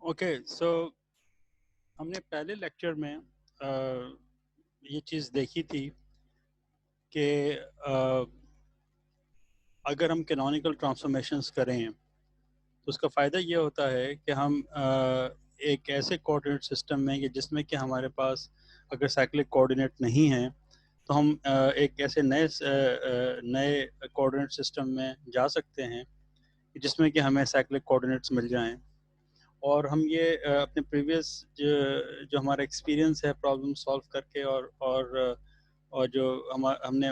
Okay so हमने पहले lecture में ये चीज़ देखी थी कि अगर हम कैनोनिकल ट्रांसफॉर्मेशंस करें तो उसका फ़ायदा ये होता है कि हम एक ऐसे कोऑर्डिनेट सिस्टम में कि जिसमें कि हमारे पास अगर साइक्लिक कोऑर्डिनेट नहीं है तो हम एक ऐसे नए कोऑर्डिनेट सिस्टम में जा सकते हैं जिसमें कि हमें साइक्लिक कोऑर्डिनेट्स मिल जाएं। और हम ये अपने प्रीवियस जो हमारा एक्सपीरियंस है प्रॉब्लम सॉल्व करके और जो हमने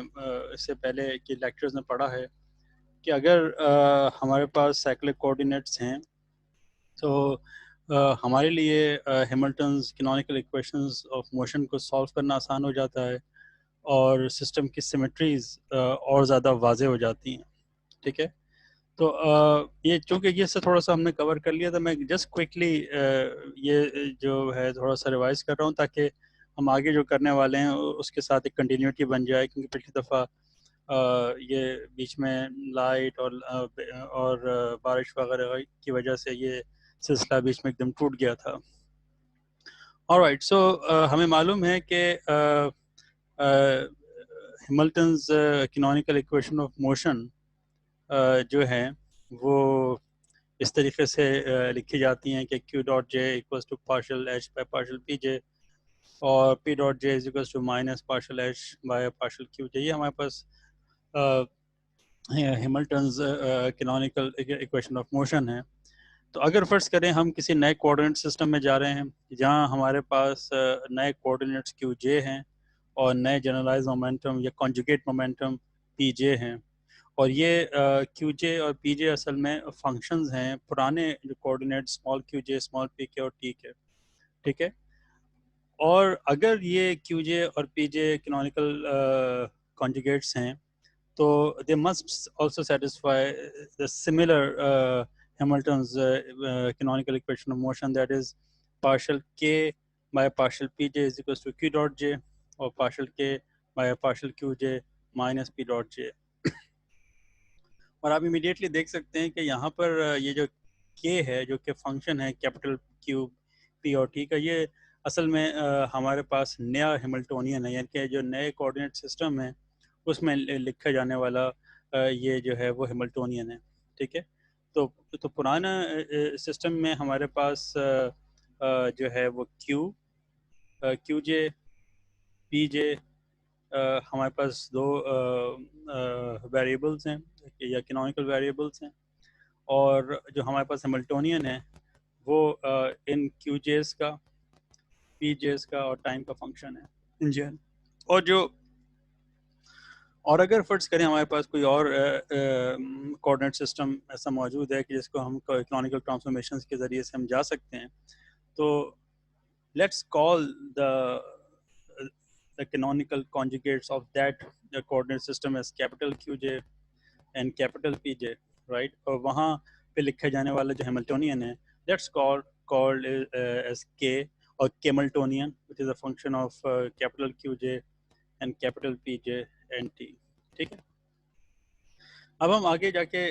इससे पहले के लेक्चर्स में पढ़ा है कि अगर हमारे पास साइक्लिक कोऑर्डिनेट्स हैं तो हमारे लिए Hamilton's canonical equations of motion को सॉल्व करना आसान हो जाता है और सिस्टम की सिमेट्रीज और ज़्यादा वाज़े हो जाती हैं। ठीक है, तो ये चूँकि ये से थोड़ा सा हमने कवर कर लिया था, मैं जस्ट क्विकली ये जो है थोड़ा सा रिवाइज कर रहा हूँ ताकि हम आगे जो करने वाले हैं उसके साथ एक कंटिन्यूटी बन जाए, क्योंकि पिछली दफ़ा ये बीच में लाइट और बारिश वगैरह की वजह से ये सिलसिला बीच में एकदम टूट गया था। ऑलराइट, सो हमें मालूम है कि Hamilton's canonical equation of motion जो है वो इस तरीके से लिखी जाती हैं कि Q dot j equals to partial H by partial p j और P dot j is equals to minus partial H by partial q j. ये हमारे पास Hamilton's canonical equation of motion है। तो अगर फर्ज करें हम किसी नए कोऑर्डिनेट सिस्टम में जा रहे हैं जहां हमारे पास नए कोऑर्डिनेट्स क्यू जे हैं और नए जनरलाइज मोमेंटम या कॉन्जुगेट मोमेंटम पी जे हैं, और ये क्यू जे और पी जे असल में फंक्शंस हैं पुराने जो coordinate small q j small P के और टी के। ठीक है, और अगर ये क्यू जे और पी जे कैनोनिकल कॉन्जुगेट्स हैं तो they must also satisfy the similar Hamilton's canonical equation of motion, that is partial k by partial pj is equals to q dot j और partial k by partial qj minus p dot j। और आप immediately देख सकते हैं कि यहाँ पर ये जो k है जो कि फंक्शन है कैपिटल Q P और T का, ये असल में हमारे पास नया हैमिल्टोनियन है, यानी कि जो नए कोऑर्डिनेट सिस्टम है उसमें लिखा जाने वाला ये जो है वो हैमिल्टोनियन है। ठीक है, तो पुराना सिस्टम में हमारे पास जो है वो क्यू जे पी जे हमारे पास दो वेरिएबल्स हैं या कैनोनिकल वेरिएबल्स हैं, और जो हमारे पास हैमिल्टोनियन है वो इन क्यू जेस का पी जेस का और टाइम का फंक्शन है इन जेन। और अगर फर्ज करें हमारे पास कोई और कोऑर्डिनेट सिस्टम ऐसा मौजूद है कि जिसको हम कैनोनिकल ट्रांसफॉर्मेशन के ज़रिए से हम जा सकते हैं, तो let's call the canonical conjugates of that the coordinate system as capital QJ and capital PJ, right? और वहाँ पे लिखा जाने वाला जो हैमिल्टोनियन है that's called as K or Hamiltonian, which is a function of capital QJ and capital PJ and T। ठीक है, अब हम आगे जाके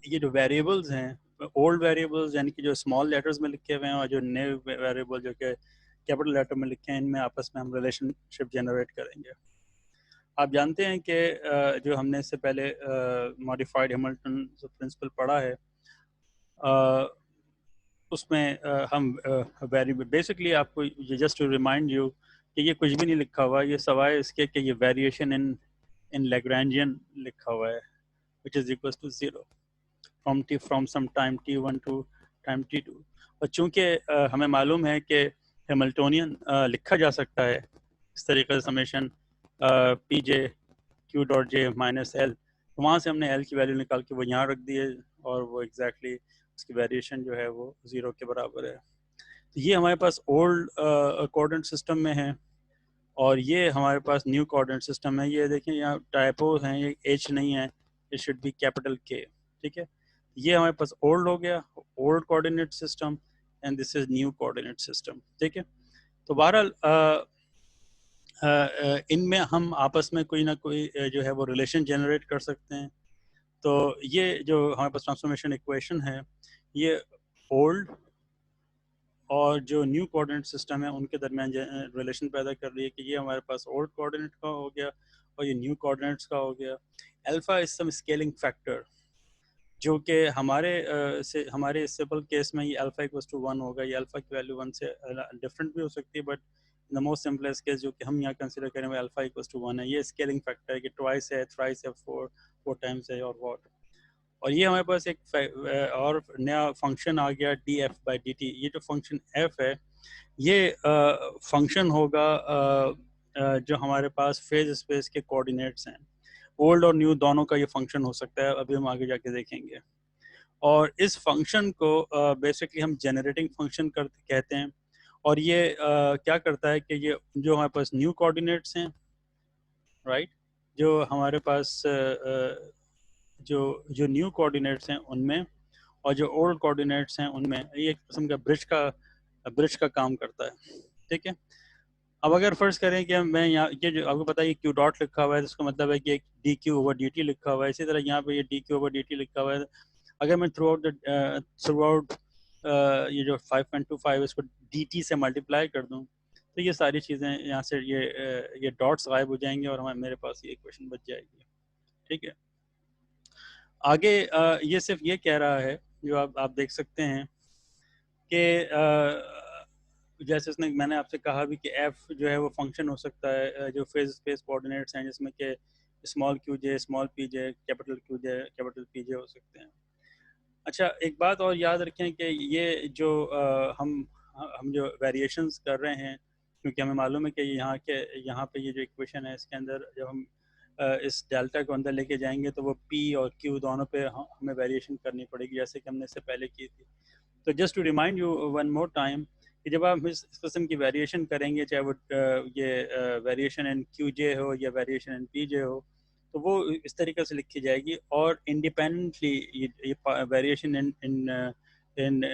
ये जो वेरिएबल्स हैं ओल्ड वेरिएबल्स यानी कि जो स्मॉल लेटर्स में लिखे हुए हैं और जो नए वेरिएबल जो कि कैपिटल लेटर में लिखे हैं, इनमें आपस में हम रिलेशनशिप जनरेट करेंगे। आप जानते हैं कि जो हमने इससे पहले मॉडिफाइड हैमिल्टन प्रिंसिपल पढ़ा है उसमें हम बेसिकली आपको जस्ट टू रिमाइंड यू कि ये कुछ भी नहीं लिखा हुआ, ये सवाए इसके कि ये वेरिएशन इन लैग्रेंजियन लिखा हुआ है which is equals to 0 from some time t1 to time t2। और चूंकि हमें मालूम है कि हैमिल्टोनियन लिखा जा सकता है इस तरीके से समेशन पी जे Q dot J minus L, तो वहाँ से हमने एल की वैल्यू निकाल के वो यहाँ रख दी है और वो एग्जैक्टली उसकी वेरिएशन जो है वो 0 के बराबर है। तो ये हमारे पास ओल्ड कोऑर्डिनेट सिस्टम में है और ये हमारे पास न्यू कोऑर्डिनेट सिस्टम है। ये देखें यहाँ टाइपोज हैं, ये एच नहीं है, इट शुड बी कैपिटल के। ठीक है, ये हमारे पास ओल्ड हो गया old coordinate system and this is new coordinate system. ठीक है, तो बहरहाल इनमें हम आपस में कोई ना कोई जो है वो रिलेशन जनरेट कर सकते हैं। तो ये जो हमारे पास ट्रांसफॉर्मेशन इक्वेशन है ये ओल्ड और जो न्यू कोऑर्डिनेट सिस्टम है उनके दरमियान रिलेशन पैदा कर रही है कि ये हमारे पास ओल्ड कोऑर्डिनेट का हो गया और ये न्यू कोऑर्डिनेट्स का हो गया। Alpha is some scaling factor जो कि हमारे सिंपल केस में ये अल्फा इक्वल्स टू 1 होगा। ये अल्फा की वैल्यू 1 से डिफरेंट भी हो सकती है, but in the most simplest case जो कि हम यहाँ कंसीडर करें वो अल्फा इक्वल्स टू 1 है। ये स्केलिंग फैक्टर है कि ट्वाइस है, थ्राइस है, फोर टाइम्स है और व्हाट। और ये हमारे पास एक और नया फंक्शन आ गया D F by D T. ये जो फंक्शन एफ है ये फंक्शन होगा जो हमारे पास फेज स्पेस के कोऑर्डिनेट्स हैं। ओल्ड और न्यू दोनों का ये फंक्शन हो सकता है, अभी हम आगे जाके देखेंगे। और इस फंक्शन को बेसिकली हम जनरेटिंग फंक्शन कहते हैं। और ये क्या करता है कि ये जो हमारे पास न्यू कोऑर्डिनेट्स हैं, राइट, जो हमारे पास जो जो न्यू कोऑर्डिनेट्स हैं उनमें और जो ओल्ड कोऑर्डिनेट्स हैं उनमें ये एक किस्म का ब्रिज का काम करता है। ठीक है। अब अगर फर्ज करें कि मैं यहाँ ये जो आपको पता है क्यू डॉट लिखा हुआ है, तो इसका मतलब है कि एक D Q over d T लिखा हुआ है। इसी तरह यहाँ पे ये D Q over d T लिखा हुआ है। अगर मैं थ्रू आउट ये जो 5.25 इसको डी टी से मल्टीप्लाई कर दूँ तो ये सारी चीज़ें यहाँ से ये डॉट्स गायब हो जाएंगे और हमारे मेरे पास ये इक्वेशन बच जाएगी। ठीक है। आगे ये सिर्फ ये कह रहा है जो आप देख सकते हैं कि जैसे उसने मैंने आपसे कहा भी कि एफ जो है वो फंक्शन हो सकता है जो फेज स्पेस कोऑर्डिनेट्स हैं, जिसमें कि small q j, small p j, capital Q J, capital P J हो सकते हैं। अच्छा, एक बात और याद रखें कि ये जो हम जो वेरिएशंस कर रहे हैं, क्योंकि हमें मालूम है कि यहाँ पे ये जो इक्वेशन है इसके अंदर जब हम इस डेल्टा को अंदर लेके जाएंगे तो वो पी और क्यू दोनों पे हमें वेरिएशन करनी पड़ेगी, जैसे कि हमने इससे पहले की थी। तो just to remind you one more time कि जब आप इस किस्म की वेरिएशन करेंगे, चाहे वो ये वेरिएशन इन क्यू जे हो या वेरिएशन इन पी जे हो, तो वो इस तरीके से लिखी जाएगी। और इंडिपेंडेंटली ये वेरिएशन इन इन इन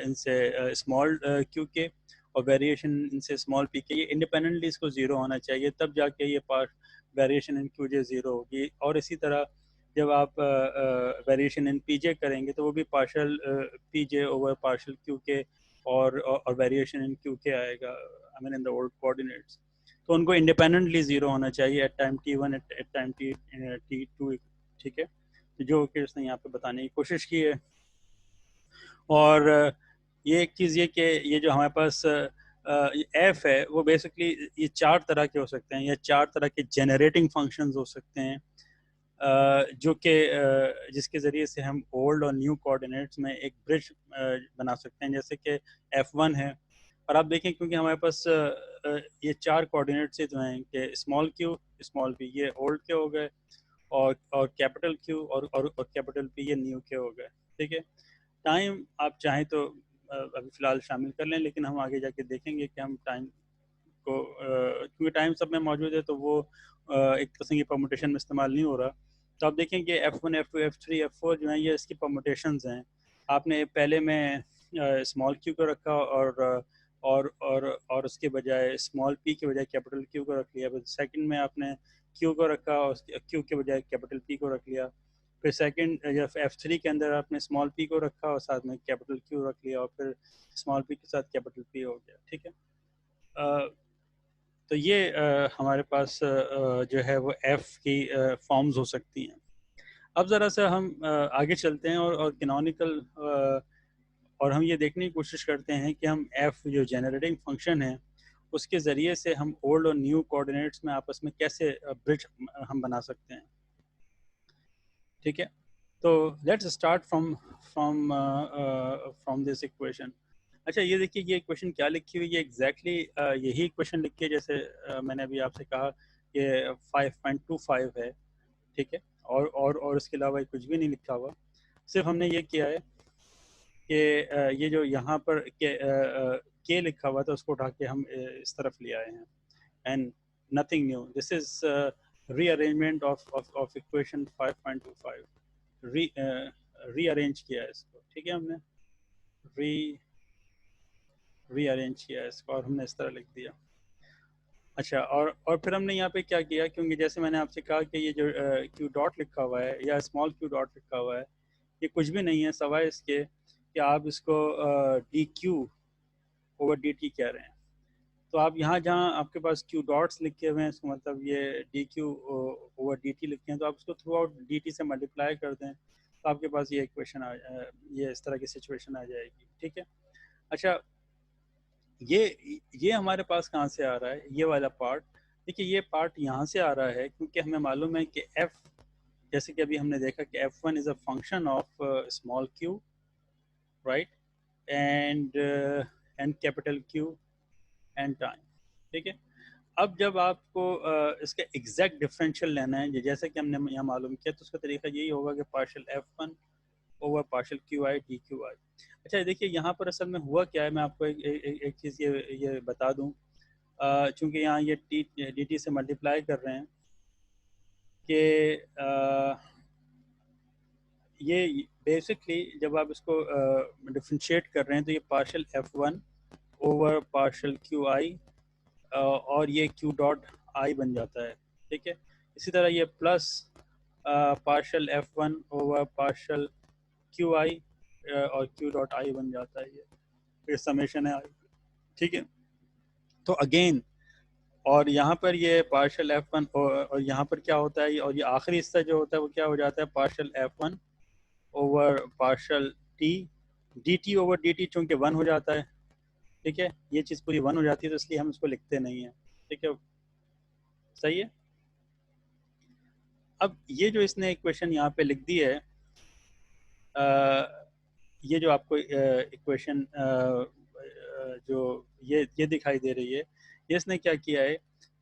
इनसे स्मॉल क्यू के और वेरिएशन इनसे स्मॉल पी के, ये इंडिपेंडेंटली इसको ज़ीरो होना चाहिए, तब जाके ये part variation in Q J zero होगी। और इसी तरह जब आप वेरिएशन इन पी जे करेंगे तो वो भी पार्शल पी जे ओवर पार्शल क्यू के और वेरिएशन इन क्यू के आएगा, I mean in the old coordinates. तो उनको इंडिपेंडेंटली ज़ीरो होना चाहिए at time t1 at time t2। ठीक है, तो जो कि उसने यहाँ पे बताने की कोशिश की है। और ये एक चीज़ ये कि ये जो हमारे पास एफ है वो बेसिकली ये चार तरह के हो सकते हैं, या चार तरह के जनरेटिंग फंक्शंस हो सकते हैं जो कि जिसके ज़रिए से हम ओल्ड और न्यू कोऑर्डिनेट्स में एक ब्रिज बना सकते हैं। जैसे कि F1 है, और आप देखें क्योंकि हमारे पास ये चार कोऑर्डिनेट्स जो हैं कि स्मॉल क्यू, स्मॉल पी, ये ओल्ड के हो गए, और कैपिटल क्यू और कैपिटल पी ये न्यू के हो गए। ठीक है। टाइम आप चाहें तो अभी फ़िलहाल शामिल कर लें, लेकिन हम आगे जाके देखेंगे कि हम टाइम को क्योंकि टाइम सब में मौजूद है तो वो एक किस्म की परमुटेशन में इस्तेमाल नहीं हो रहा। तो आप देखें कि F1, F2, F3, F4 जो हैं ये इसकी परमुटेशंस हैं। आपने पहले में स्मॉल क्यू को रखा और उसके बजाय स्मॉल पी के बजाय कैपिटल क्यू को रख लिया। फिर सेकंड में आपने क्यू को रखा और क्यू के बजाय कैपिटल पी को रख लिया। फिर सेकंड या F3 के अंदर आपने स्मॉल पी को रखा और साथ में कैपिटल क्यू रख लिया, और फिर स्मॉल पी के साथ कैपिटल पी हो गया। ठीक है। तो ये हमारे पास जो है वो एफ की फॉर्म्स हो सकती हैं। अब ज़रा सा हम आगे चलते हैं और कैनोनिकल और हम ये देखने की कोशिश करते हैं कि हम एफ जो जनरेटिंग फंक्शन है उसके ज़रिए से हम ओल्ड और न्यू कोऑर्डिनेट्स में आपस में कैसे ब्रिज हम बना सकते हैं। ठीक है। तो let's start from this equation. अच्छा, ये देखिए ये इक्वेशन क्या लिखी हुई है एग्जैक्टली यही इक्वेशन लिखी है जैसे मैंने अभी आपसे कहा कि 5.25 है। ठीक है। और इसके अलावा कुछ भी नहीं लिखा हुआ, सिर्फ हमने ये किया है कि ये जो यहाँ पर के लिखा हुआ था उसको उठा के हम इस तरफ ले आए हैं, and nothing new. This is rearrangement of equation 5.25। Rearrange किया है इसको। ठीक है, हमने रीअरेंज किया है इसको और हमने इस तरह लिख दिया। अच्छा, और फिर हमने यहाँ पे क्या किया, क्योंकि जैसे मैंने आपसे कहा कि ये जो क्यू डॉट लिखा हुआ है या स्मॉल क्यू डॉट लिखा हुआ है ये कुछ भी नहीं है सवाए इसके कि आप इसको D Q over d T कह रहे हैं। तो आप यहाँ जहाँ आपके पास क्यू डॉट्स लिखे हुए हैं, इसका मतलब ये D Q over d T लिखे हैं, तो आप इसको थ्रू आउट डी टी से मल्टीप्लाई कर दें तो आपके पास ये इक्वेशन ये इस तरह की सिचुएशन आ जाएगी। ठीक है। अच्छा, ये हमारे पास कहाँ से आ रहा है, ये वाला पार्ट? देखिए, ये पार्ट यहाँ से आ रहा है क्योंकि हमें मालूम है कि f, जैसे कि अभी हमने देखा कि f1 is a function of small q, right, and capital Q and time. ठीक है। अब जब आपको इसका एग्जैक्ट डिफरेंशियल लेना है, जैसे कि हमने यहाँ मालूम किया, तो उसका तरीका यही होगा कि partial f1 over partial Q I D Q I. अच्छा, देखिए यहाँ पर असल में हुआ क्या है, मैं आपको एक चीज़ ये बता दूँ। चूँकि यहाँ ये डी टी से मल्टीप्लाई कर रहे हैं कि ये बेसिकली जब आप इसको डिफ्रेंशिएट कर रहे हैं तो ये partial f1 over partial Q I और ये क्यू डॉट आई बन जाता है। ठीक है। इसी तरह ये plus partial f1 over partial Q I और क्यू डॉट आई बन जाता है, ये फिर समेशन है आई। ठीक है। तो अगेन, और यहाँ पर ये पार्शियल f1 और यहाँ पर क्या होता है, और ये आखिरी हिस्सा जो होता है वो क्या हो जाता है, partial f1 over partial T d t over d T, चूँकि 1 हो जाता है। ठीक है। ये चीज़ पूरी 1 हो जाती है, तो इसलिए हम इसको लिखते नहीं हैं। ठीक है, सही है। अब ये जो इसने इक्वेशन यहाँ पे लिख दी है, ये जो आपको इक्वेशन जो ये दिखाई दे रही है, ये इसने क्या किया है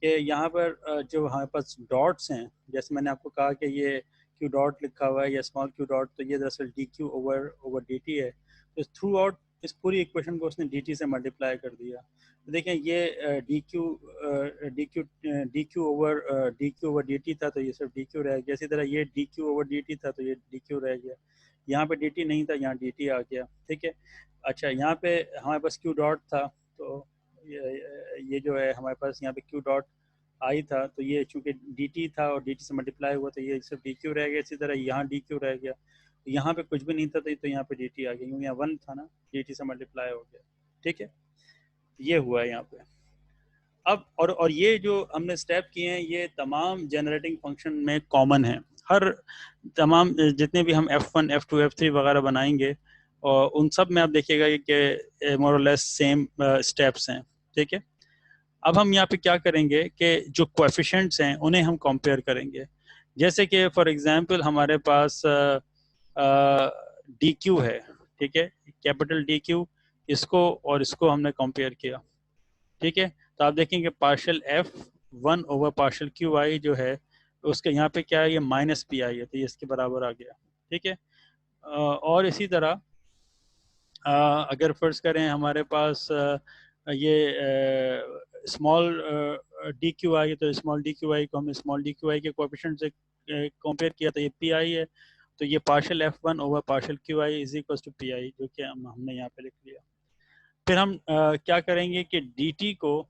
कि यहाँ पर जो हमारे पास डॉट्स हैं, जैसे मैंने आपको कहा कि ये क्यू डॉट लिखा हुआ है या स्मॉल क्यू डॉट, तो ये दरअसल D Q over d T है। तो थ्रू आउट इस पूरी इक्वेशन को उसने डी टी से मल्टीप्लाई कर दिया। तो देखें, ये D Q over d T था, तो ये सिर्फ डी क्यू रह गया। इसी तरह ये D Q over d T था, तो ये डी क्यू रह गया। यहाँ पे डी टी नहीं था, यहाँ डी टी आ गया। ठीक है। अच्छा, यहाँ पे हमारे पास क्यू डॉट था, तो ये जो है हमारे पास यहाँ पे क्यू डॉट आई था, तो ये चूँकि डी टी था और डी टी से मल्टीप्लाई हुआ, तो ये सिर्फ डी क्यू रह गया। इसी तरह यहाँ डी क्यू रह गया, तो यहाँ पे कुछ भी नहीं था, तो यहाँ पे डी टी आ गया, क्योंकि यहाँ 1 था ना, डी टी से मल्टीप्लाई हो गया। ठीक है। ये हुआ है यहाँ पे। अब और ये जो हमने स्टेप किए हैं, ये तमाम जनरेटिंग फंक्शन में कॉमन है। हर तमाम जितने भी हम F1, F2, F3 वगैरह बनाएंगे, और उन सब में आप देखिएगा कि मोर और लेस सेम स्टेप्स हैं। ठीक है। अब हम यहाँ पे क्या करेंगे कि जो कोएफिशिएंट्स हैं उन्हें हम कंपेयर करेंगे। जैसे कि फॉर एग्जांपल हमारे पास डी क्यू है। ठीक है, कैपिटल डी क्यू, इसको और इसको हमने कंपेयर किया। ठीक है। तो आप देखेंगे partial f1 over partial Q I जो है, उसके यहाँ पे क्या है, ये माइनस पी आई है, तो ये इसके बराबर आ गया। ठीक है। और इसी तरह अगर फर्ज करें हमारे पास ये स्मॉल डी क्यू आई, तो स्मॉल डी क्यू आई को हमने स्मॉल डी क्यू आई के कोएफिशिएंट से कंपेयर किया, तो ये पी आई है। तो ये partial f1 over partial Q I is equal to P I, जो कि हमने यहाँ पे लिख लिया। फिर हम क्या करेंगे कि डी टी को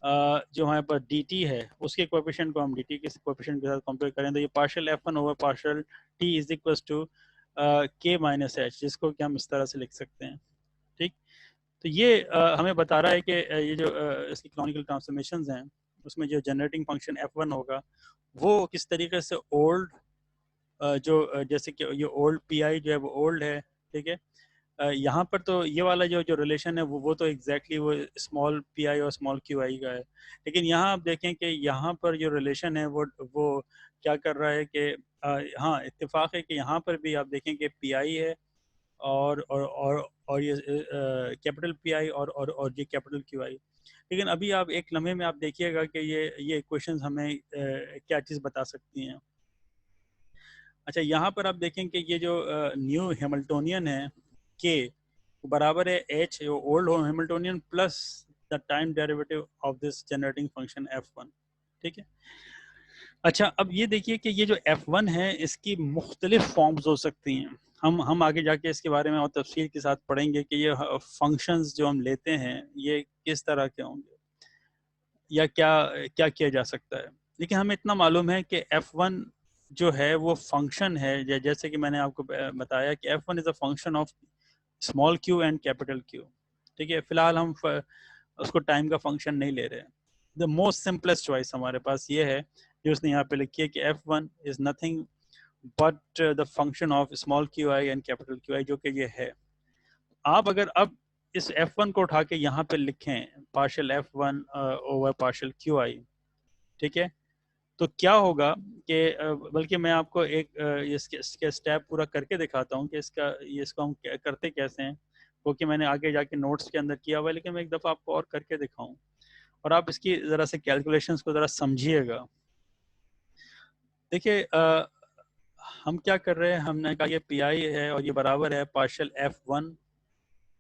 जो हमारे पास डी टी है, उसके कोएफिशिएंट को हम डी टी के कोएफिशिएंट के साथ कंपेयर करें, तो ये partial f1 over partial T is equal to K minus H, जिसको कि हम इस तरह से लिख सकते हैं। ठीक। तो ये हमें बता रहा है कि ये जो इसकी कैनोनिकल ट्रांसफॉर्मेशंस हैं, उसमें जो जनरेटिंग फंक्शन f1 होगा वो किस तरीके से ओल्ड जो जैसे कि ये ओल्ड पी आई जो है वो ओल्ड है। ठीक है। यहाँ पर तो ये वाला जो रिलेशन है वो तो एग्जैक्टली वो स्मॉल पी आई और स्मॉल क्यू आई का है। लेकिन यहाँ आप देखें कि यहाँ पर जो रिलेशन है वो क्या कर रहा है कि हाँ, इत्तेफाक है कि यहाँ पर भी आप देखें कि पी आई है और ये कैपिटल पी आई और ये कैपिटल क्यू आई। लेकिन अभी आप एक लम्हे में आप देखिएगा कि ये इक्वेशंस हमें क्या चीज़ बता सकती हैं। अच्छा, यहाँ पर आप देखें कि ये जो न्यू हैमिल्टोनियन है के बराबर है H old Hamiltonian plus the time derivative of this generating function f1। ठीक है। अच्छा, अब ये देखिए कि ये जो f1 है इसकी मुख्तलिफ फॉर्म्स हो सकती हैं। हम आगे जाके इसके बारे में और तफसील के साथ पढ़ेंगे कि ये फंक्शंस जो हम लेते हैं ये किस तरह के होंगे या क्या क्या किया जा सकता है। लेकिन हमें इतना मालूम है कि f1 जो है वो फंक्शन है, जैसे कि मैंने आपको बताया कि F1 is a function of small Q and capital Q. ठीक है, फिलहाल हम उसको टाइम का फंक्शन नहीं ले रहे हैं। द मोस्ट सिंपलेस्ट चॉइस हमारे पास ये है जो उसने यहाँ पे लिखी है कि F1 is nothing but the function of small Q I and capital Q आई, जो कि ये है। आप अगर अब इस F1 को उठा के यहाँ पे लिखें partial F1 over partial Q I, ठीक है, तो क्या होगा कि बल्कि मैं आपको एक इसके स्टेप पूरा करके दिखाता हूँ कि इसको हम करते कैसे हैं, वो कि मैंने आगे जाके नोट्स के अंदर किया हुआ है, लेकिन मैं एक दफ़ा आपको और करके दिखाऊं और आप इसकी ज़रा से कैलकुलेशंस को ज़रा समझिएगा। देखिए हम क्या कर रहे हैं, हमने कहा ये पी आई है और ये बराबर है partial F1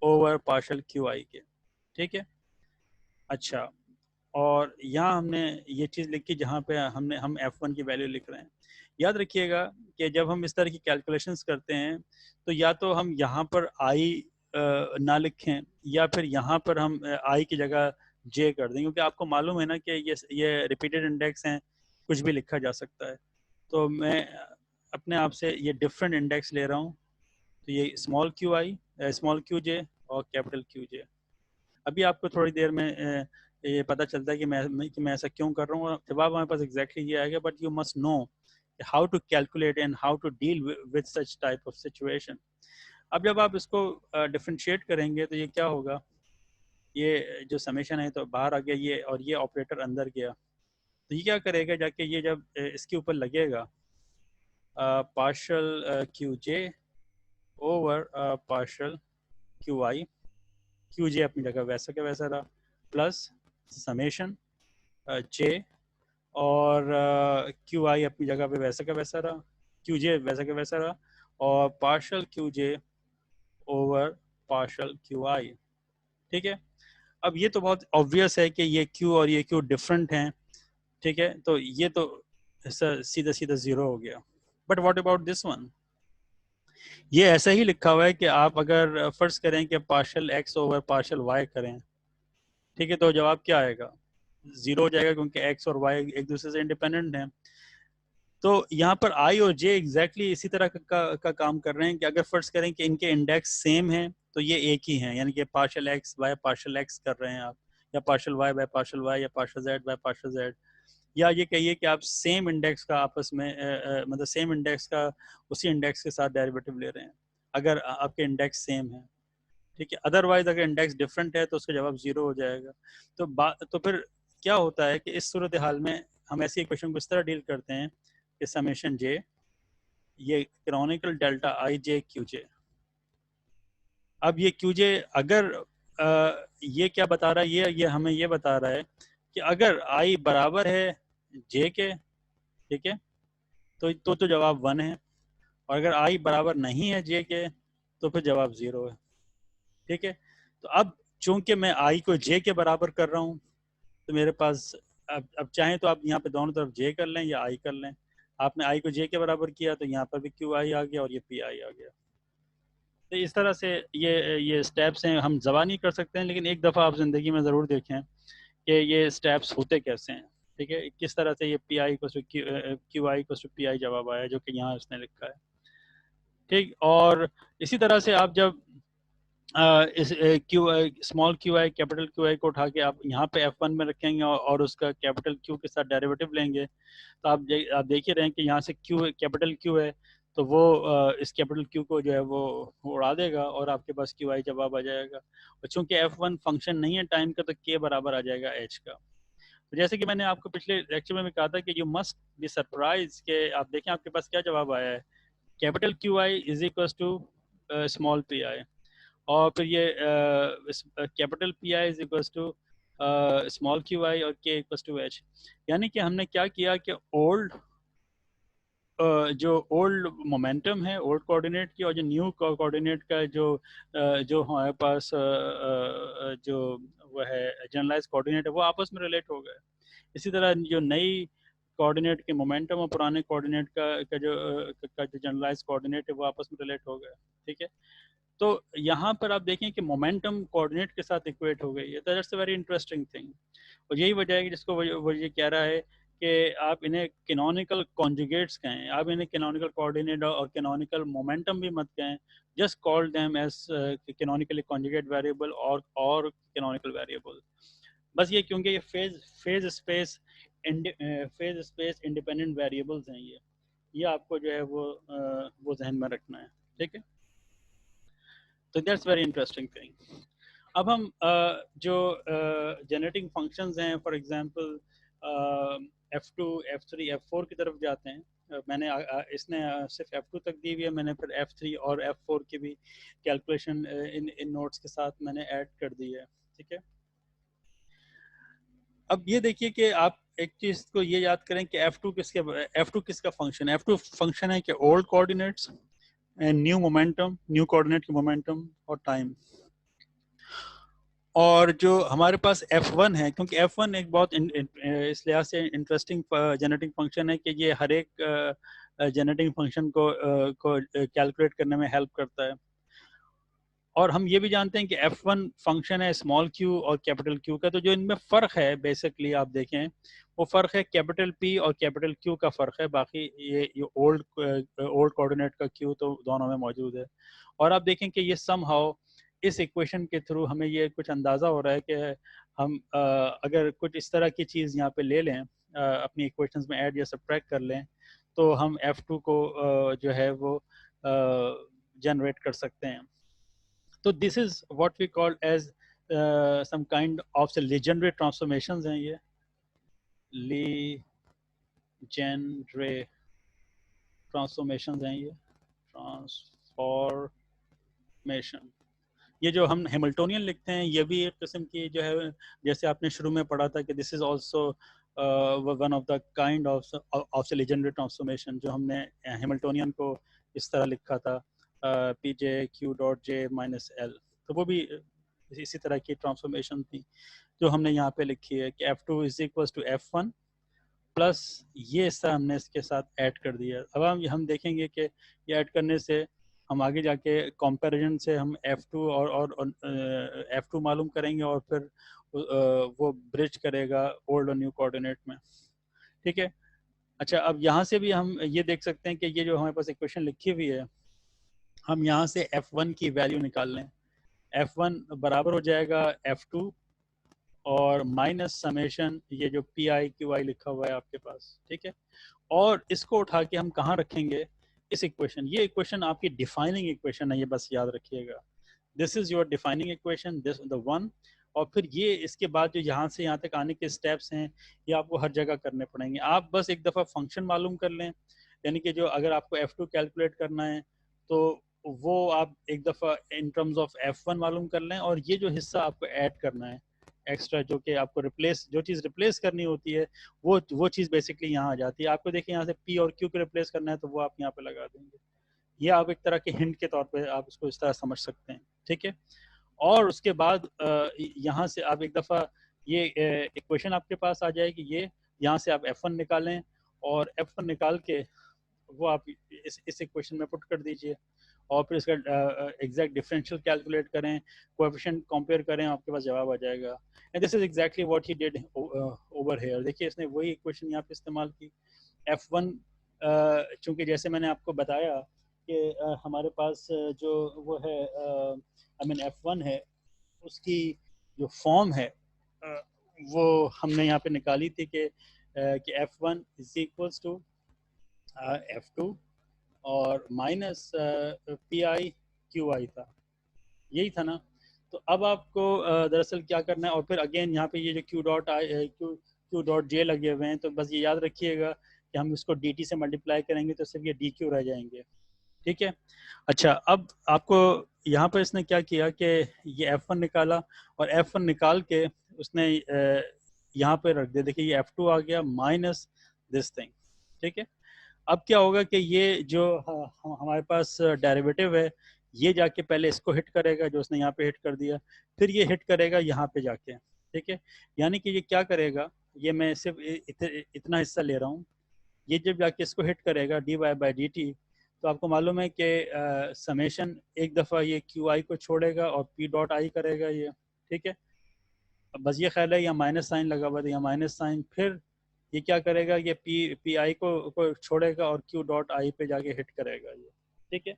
over partial Q I के। ठीक है, अच्छा, और यहाँ हमने ये चीज़ लिखी जहाँ पे हम F1 की वैल्यू लिख रहे हैं। याद रखिएगा कि जब हम इस तरह की कैलकुलेशंस करते हैं तो या तो हम यहाँ पर आई ना लिखें या फिर यहाँ पर हम आई की जगह जे कर दें, क्योंकि आपको मालूम है ना कि ये रिपीटेड इंडेक्स हैं, कुछ भी लिखा जा सकता है। तो मैं अपने आप से ये डिफरेंट इंडेक्स ले रहा हूँ, तो ये small Q i, small q j और कैपिटल क्यू जे। अभी आपको थोड़ी देर में ये पता चलता है कि मैं ऐसा क्यों कर रहा हूँ, और जवाब हमारे पास एग्जैक्टली ये आएगा, but you must know how to calculate and how to deal with such type of situation. अब जब आप इसको डिफ्रेंशिएट करेंगे तो ये क्या होगा, ये जो समेशन है तो बाहर आ गया ये, और ये ऑपरेटर अंदर गया, तो ये क्या करेगा जाके, ये जब इसके ऊपर लगेगा partial q j over partial q i, q j अपनी जगह वैसा का वैसा रहा, प्लस समेशन जे और क्यू आई अपनी जगह पे वैसा का वैसा रहा, क्यू जे वैसा का वैसा रहा, और partial q j over partial q आई। ठीक है, अब ये तो बहुत ऑब्वियस है कि ये क्यू और ये क्यू डिफरेंट हैं। ठीक है, तो ये तो सीधा सीधा जीरो हो गया। But what about this one, ये ऐसा ही लिखा हुआ है कि आप अगर फर्ज करें कि partial X over partial Y करें, ठीक है, तो जवाब क्या आएगा, जीरो हो जाएगा, क्योंकि एक्स और वाई एक दूसरे से इंडिपेंडेंट हैं। तो यहाँ पर आई और जे एग्जैक्टली इसी तरह का काम कर रहे हैं कि अगर फर्ज करें कि इनके इंडेक्स सेम हैं तो ये एक ही हैं, यानी कि partial x by partial x कर रहे हैं आप, या partial y by partial y, या partial z by partial z, या ये कहिए कि आप सेम इंडेक्स का आपस में मतलब सेम इंडेक्स का उसी इंडेक्स के साथ डेरिवेटिव ले रहे हैं अगर आपके इंडेक्स सेम है। ठीक है, अदरवाइज अगर इंडेक्स डिफरेंट है तो उसका जवाब जीरो हो जाएगा। तो फिर क्या होता है कि इस सूरत हाल में हम ऐसी इक्वेशन को इस तरह डील करते हैं कि समेशन जे, ये canonical delta i j q j. अब ये क्यू जे अगर ये क्या बता रहा है, ये हमें ये बता रहा है कि अगर आई बराबर है जे के, ठीक है, तो जवाब वन है, और अगर आई बराबर नहीं है जे के तो फिर जवाब जीरो है। ठीक है, तो अब चूंकि मैं आई को जे के बराबर कर रहा हूँ तो मेरे पास अब चाहें तो आप यहाँ पे दोनों तरफ जे कर लें या आई कर लें। आपने आई को जे के बराबर किया तो यहाँ पर भी क्यू आई आ गया और ये पी आई आ गया। तो इस तरह से ये स्टेप्स हैं, हम जबान नहीं कर सकते हैं, लेकिन एक दफ़ा आप ज़िंदगी में ज़रूर देखें कि ये स्टेप्स होते कैसे हैं। ठीक है, किस तरह से ये पी आई को क्यू आई को पी आई जवाब आया जो कि यहाँ उसने लिखा है। ठीक, और इसी तरह से आप जब इस Q small Q I capital Q आई को उठा के आप यहाँ पे F1 में रखेंगे और उसका कैपिटल क्यू के साथ डेरिवेटिव लेंगे, तो आप देख ही रहे हैं कि यहाँ से क्यू कैपिटल क्यू है तो वो इस कैपिटल क्यू को जो है वो उड़ा देगा और आपके पास क्यू आई जवाब आ जाएगा। और चूंकि F1 फंक्शन नहीं है टाइम का तो के बराबर आ जाएगा एच का। तो जैसे कि मैंने आपको पिछले लेक्चर में भी कहा था कि यू मस्ट बी सरप्राइज कि आप देखें आपके पास क्या जवाब आया है, capital Q I is equal to small P I, और फिर ये capital P I is equal to small Q I और के इक्वल टू एच। यानी कि हमने क्या किया कि जो ओल्ड मोमेंटम है ओल्ड कोऑर्डिनेट की और जो न्यू कोऑर्डिनेट का जो हमारे पास जो वो है जनरलाइज कोऑर्डिनेट है वो आपस में रिलेट हो गए। इसी तरह जो नई कोऑर्डिनेट के मोमेंटम और पुराने कोऑर्डिनेट का जो जनरलाइज कोऑर्डिनेट है वो आपस में रिलेट हो गए। ठीक है, तो यहाँ पर आप देखें कि मोमेंटम कोऑर्डिनेट के साथ इक्वेट हो गई है, तो that's a very interesting thing. और यही वजह है कि जिसको वो ये कह रहा है कि आप इन्हें कैनोनिकल कॉन्जुगेट्स कहें, आप इन्हें कैनोनिकल कोऑर्डिनेट और कैनोनिकल मोमेंटम भी मत कहें, just call them as canonically conjugate variable और कैनोनिकल वेरिएबल। बस ये क्योंकि ये फेज स्पेस इंडिपेंडेंट वेरिएबल्स हैं, ये आपको जो है वो जहन में रखना है, ठीक है। तो दैट्स वेरी इंटरेस्टिंग थिंग। अब हम जो जनरेटिंग फंक्शंस हैं, for example F2, F3, F4 की तरफ जाते हैं। मैंने इसने सिर्फ F2 तक दी हुई है, मैंने फिर F3 और F4 की भी कैलकुलेशन इन नोट्स के साथ मैंने ऐड कर दी है, ठीक है। अब ये देखिए कि आप एक चीज को ये याद करें कि F2 किसका फंक्शन है। F2 फंक्शन है कि old coordinates and new momentum, new coordinate की मोमेंटम और टाइम। और जो हमारे पास F1 है, क्योंकि F1 एक बहुत इस लिहाज से इंटरेस्टिंग जनरेटिंग फंक्शन है कि ये हर एक जनरेटिंग फंक्शन को कैलकुलेट करने में हेल्प करता है। और हम ये भी जानते हैं कि F1 फंक्शन है स्मॉल q और कैपिटल Q का। तो जो इनमें फ़र्क है बेसिकली आप देखें, वो फ़र्क है कैपिटल P और कैपिटल Q का फ़र्क है। बाकी ये ओल्ड कोऑर्डिनेट का Q तो दोनों में मौजूद है। और आप देखें कि ये समहाउ इस इक्वेशन के थ्रू हमें ये कुछ अंदाज़ा हो रहा है कि हम अगर कुछ इस तरह की चीज़ यहाँ पे ले लें, अपनी इक्वेशंस में ऐड या सब्ट्रैक्ट कर लें, तो हम F2 को जो है वो जनरेट कर सकते हैं। तो this is what we call as some kind of legendary transformations हैं। ये लीजेंडरी ट्रांसफॉर्मेशंस हैं, ये ट्रांसफॉर्मेशन। ये जो हम हैमिल्टोनियन लिखते हैं, ये भी एक किस्म की जो है, जैसे आपने शुरू में पढ़ा था कि this is also one of the kind of legendary transformation, जो हमने हैमिल्टोनियन को इस तरह लिखा था पी जे Q dot J minus L. तो वो भी इसी तरह की ट्रांसफॉर्मेशन थी जो हमने यहाँ पे लिखी है कि F2 is equal to F1 plus ये हिस्सा हमने इसके साथ ऐड कर दिया। अब हम देखेंगे कि ये ऐड करने से हम आगे जाके कंपैरिजन से हम F2 और F2 मालूम करेंगे और फिर वो ब्रिज करेगा ओल्ड और न्यू कोऑर्डिनेट में, ठीक है। अच्छा, अब यहाँ से भी हम ये देख सकते हैं कि ये जो हमारे पास इक्वेशन लिखी हुई है, हम यहाँ से F1 की वैल्यू निकाल लें। F1 बराबर हो जाएगा F2 और माइनस समेशन ये जो पी आई क्यू आई लिखा हुआ है आपके पास, ठीक है। और इसको उठा के हम कहाँ रखेंगे, इस इक्वेशन। ये इक्वेशन आपकी डिफाइनिंग इक्वेशन है, ये बस याद रखिएगा। This is your defining equation, this the one. और फिर ये इसके बाद जो यहाँ से यहाँ तक आने के स्टेप्स हैं, ये आपको हर जगह करने पड़ेंगे। आप बस एक दफ़ा फंक्शन मालूम कर लें, यानी कि जो अगर आपको F2 कैलकुलेट करना है तो वो आप एक दफ़ा इन टर्म्स ऑफ F1 मालूम कर लें, और ये जो हिस्सा आपको ऐड करना है एक्स्ट्रा, जो कि आपको रिप्लेस, जो चीज़ रिप्लेस करनी होती है वो चीज़ बेसिकली यहाँ आ जाती है। आपको देखिए यहाँ से P और Q को रिप्लेस करना है तो वो आप यहाँ पे लगा देंगे। ये आप एक तरह के हिंट के तौर पे आप इसको इस तरह समझ सकते हैं, ठीक है। और उसके बाद यहाँ से आप एक दफ़ा ये इक्वेशन आपके पास आ जाएगी, ये यहाँ से आप F1 निकालें और F1 निकाल के वो आप इस इक्वेशन में पुट कर दीजिए, और फिर इसका एग्जैक्ट डिफरेंशियल कैलकुलेट करें, कोएफिशिएंट कंपेयर करें, आपके पास जवाब आ जाएगा। And this is exactly what he did over here. देखिए इसने वही इक्वेशन यहाँ पे इस्तेमाल की। F1 चूंकि जैसे मैंने आपको बताया कि हमारे पास जो वो है आई मीन F1 है, उसकी जो फॉर्म है वो हमने यहाँ पे निकाली थी कि F1 is equals to F2 और minus P I Q I था, यही था ना। तो अब आपको दरअसल क्या करना है, और फिर अगेन यहाँ पे ये जो क्यू डॉट जे लगे हुए हैं, तो बस ये याद रखिएगा कि हम इसको डी टी से मल्टीप्लाई करेंगे तो सिर्फ ये डी क्यू रह जाएंगे, ठीक है। अच्छा, अब आपको यहाँ पर इसने क्या किया कि ये F1 निकाला, और F1 निकाल के उसने यहाँ पे रख दिया। देखिए ये F2 आ गया माइनस दिस थिंग, ठीक है। अब क्या होगा कि ये जो हमारे पास डेरिवेटिव है, ये जाके पहले इसको हिट करेगा जो उसने यहाँ पे हिट कर दिया, फिर ये हिट करेगा यहाँ पे जाके, ठीक है। यानी कि ये क्या करेगा, ये मैं सिर्फ इतना हिस्सा ले रहा हूँ, ये जब जाके इसको हिट करेगा D Y by D T, तो आपको मालूम है कि समेशन एक दफ़ा ये क्यू आई को छोड़ेगा और पी डॉट आई करेगा ये, ठीक है। बस ये ख्याल है यहाँ माइनस साइन लगा हुआ था, यहाँ माइनस साइन, फिर ये क्या करेगा, ये पी आई को छोड़ेगा और क्यू डॉट आई पे जाके हिट करेगा ये, ठीक है।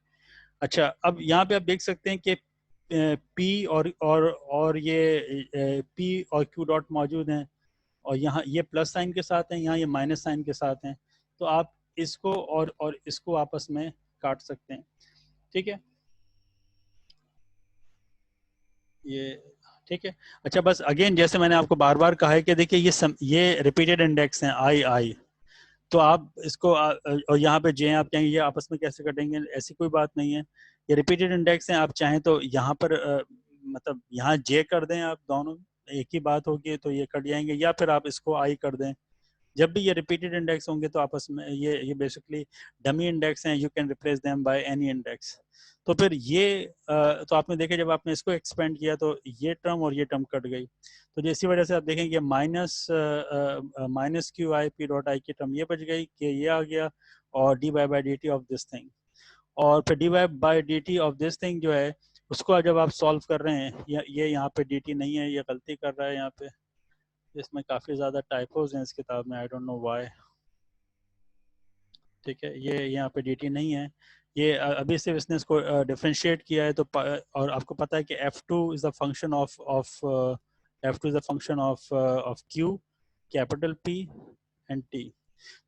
अच्छा, अब यहाँ पे आप देख सकते हैं कि पी और ये पी और क्यू डॉट मौजूद हैं, और यहाँ ये प्लस साइन के साथ हैं, यहाँ ये माइनस साइन के साथ हैं। तो आप इसको और इसको आपस में काट सकते हैं, ठीक है ये, ठीक है। अच्छा, बस अगेन जैसे मैंने आपको बार बार कहा है कि देखिए ये रिपीटेड इंडेक्स हैं आई, तो आप इसको और यहाँ पे जे आप कहेंगे ये आपस में कैसे कटेंगे, ऐसी कोई बात नहीं है। ये रिपीटेड इंडेक्स हैं, आप चाहें तो यहाँ पर मतलब यहाँ जे कर दें, आप दोनों एक ही बात होगी तो ये कट जाएंगे, या फिर आप इसको आई कर दें। जब भी ये रिपीटेड इंडेक्स होंगे तो आपस में ये बेसिकली डमी इंडेक्स हैं, you can replace them by any index. तो फिर ये तो आपने देखा जब आपने इसको एक्सपेंड किया तो ये टर्म और ये टर्म कट गई, तो इसी वजह से आप देखेंगे minus Q I p dot आई की टर्म ये बच गई कि ये आ गया, और D Y by D T of this thing, और फिर D Y by D T of this thing जो है उसको जब आप सॉल्व कर रहे हैं, ये यहाँ पे डी टी नहीं है, ये गलती कर रहा है यहाँ पे, इसमें काफ़ी ज़्यादा टाइपोज हैं इस किताब में, आई डोंट नो व्हाई, ठीक है। ये यहाँ पे डी टी नहीं है, ये अभी सिर्फ इसने इसको डिफ्रेंशिएट किया है, तो और आपको पता है कि F2 is the function F2 is the function of Q, capital P and T।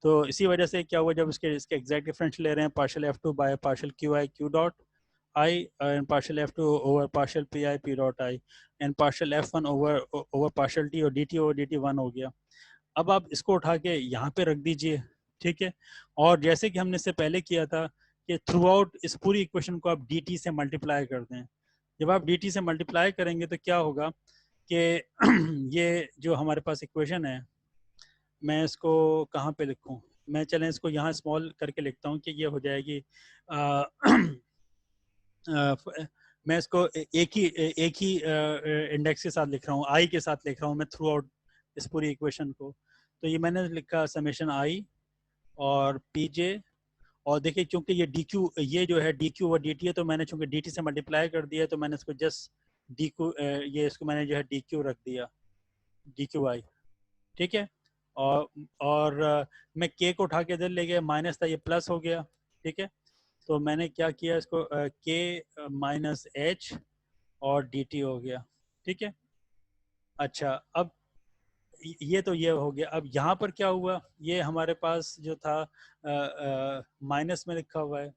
तो इसी वजह से क्या हुआ, जब इसके एग्जैक्ट डिफरेंशियल ले रहे हैं, partial F2 by partial QI Q dot I and partial F2 over partial PI P dot I and partial F1 over partial T, और DT over DT 1 हो गया। अब आप इसको उठा के यहाँ पे रख दीजिए, ठीक है। और जैसे कि हमने इससे पहले किया था कि थ्रू आउट इस पूरी इक्वेशन को आप DT से मल्टीप्लाई कर दें। जब आप DT से मल्टीप्लाई करेंगे तो क्या होगा कि ये जो हमारे पास इक्वेशन है, मैं इसको कहाँ पे लिखूँ, मैं चलें इसको यहाँ स्मॉल करके लिखता हूँ कि ये हो जाएगी मैं इसको एक ही इंडेक्स के साथ लिख रहा हूँ, आई के साथ लिख रहा हूँ मैं थ्रू आउट इस पूरी इक्वेशन को। तो ये मैंने लिखा समेशन आई और पी जे, और देखिए चूंकि ये डी क्यू, ये जो है डी क्यू और डी टी है, तो मैंने चूंकि डी टी से मल्टीप्लाई कर दिया, तो मैंने इसको जस्ट डी क्यू, ये इसको मैंने जो है डी क्यू रख दिया, डी क्यू आई, ठीक है। और मैं के को उठा के इधर ले गया, माइनस था ये प्लस हो गया, ठीक है। तो मैंने क्या किया, इसको के माइनस एच और डी टी हो गया, ठीक है। अच्छा, अब ये तो ये हो गया। अब यहाँ पर क्या हुआ, ये हमारे पास जो था माइनस में लिखा हुआ है,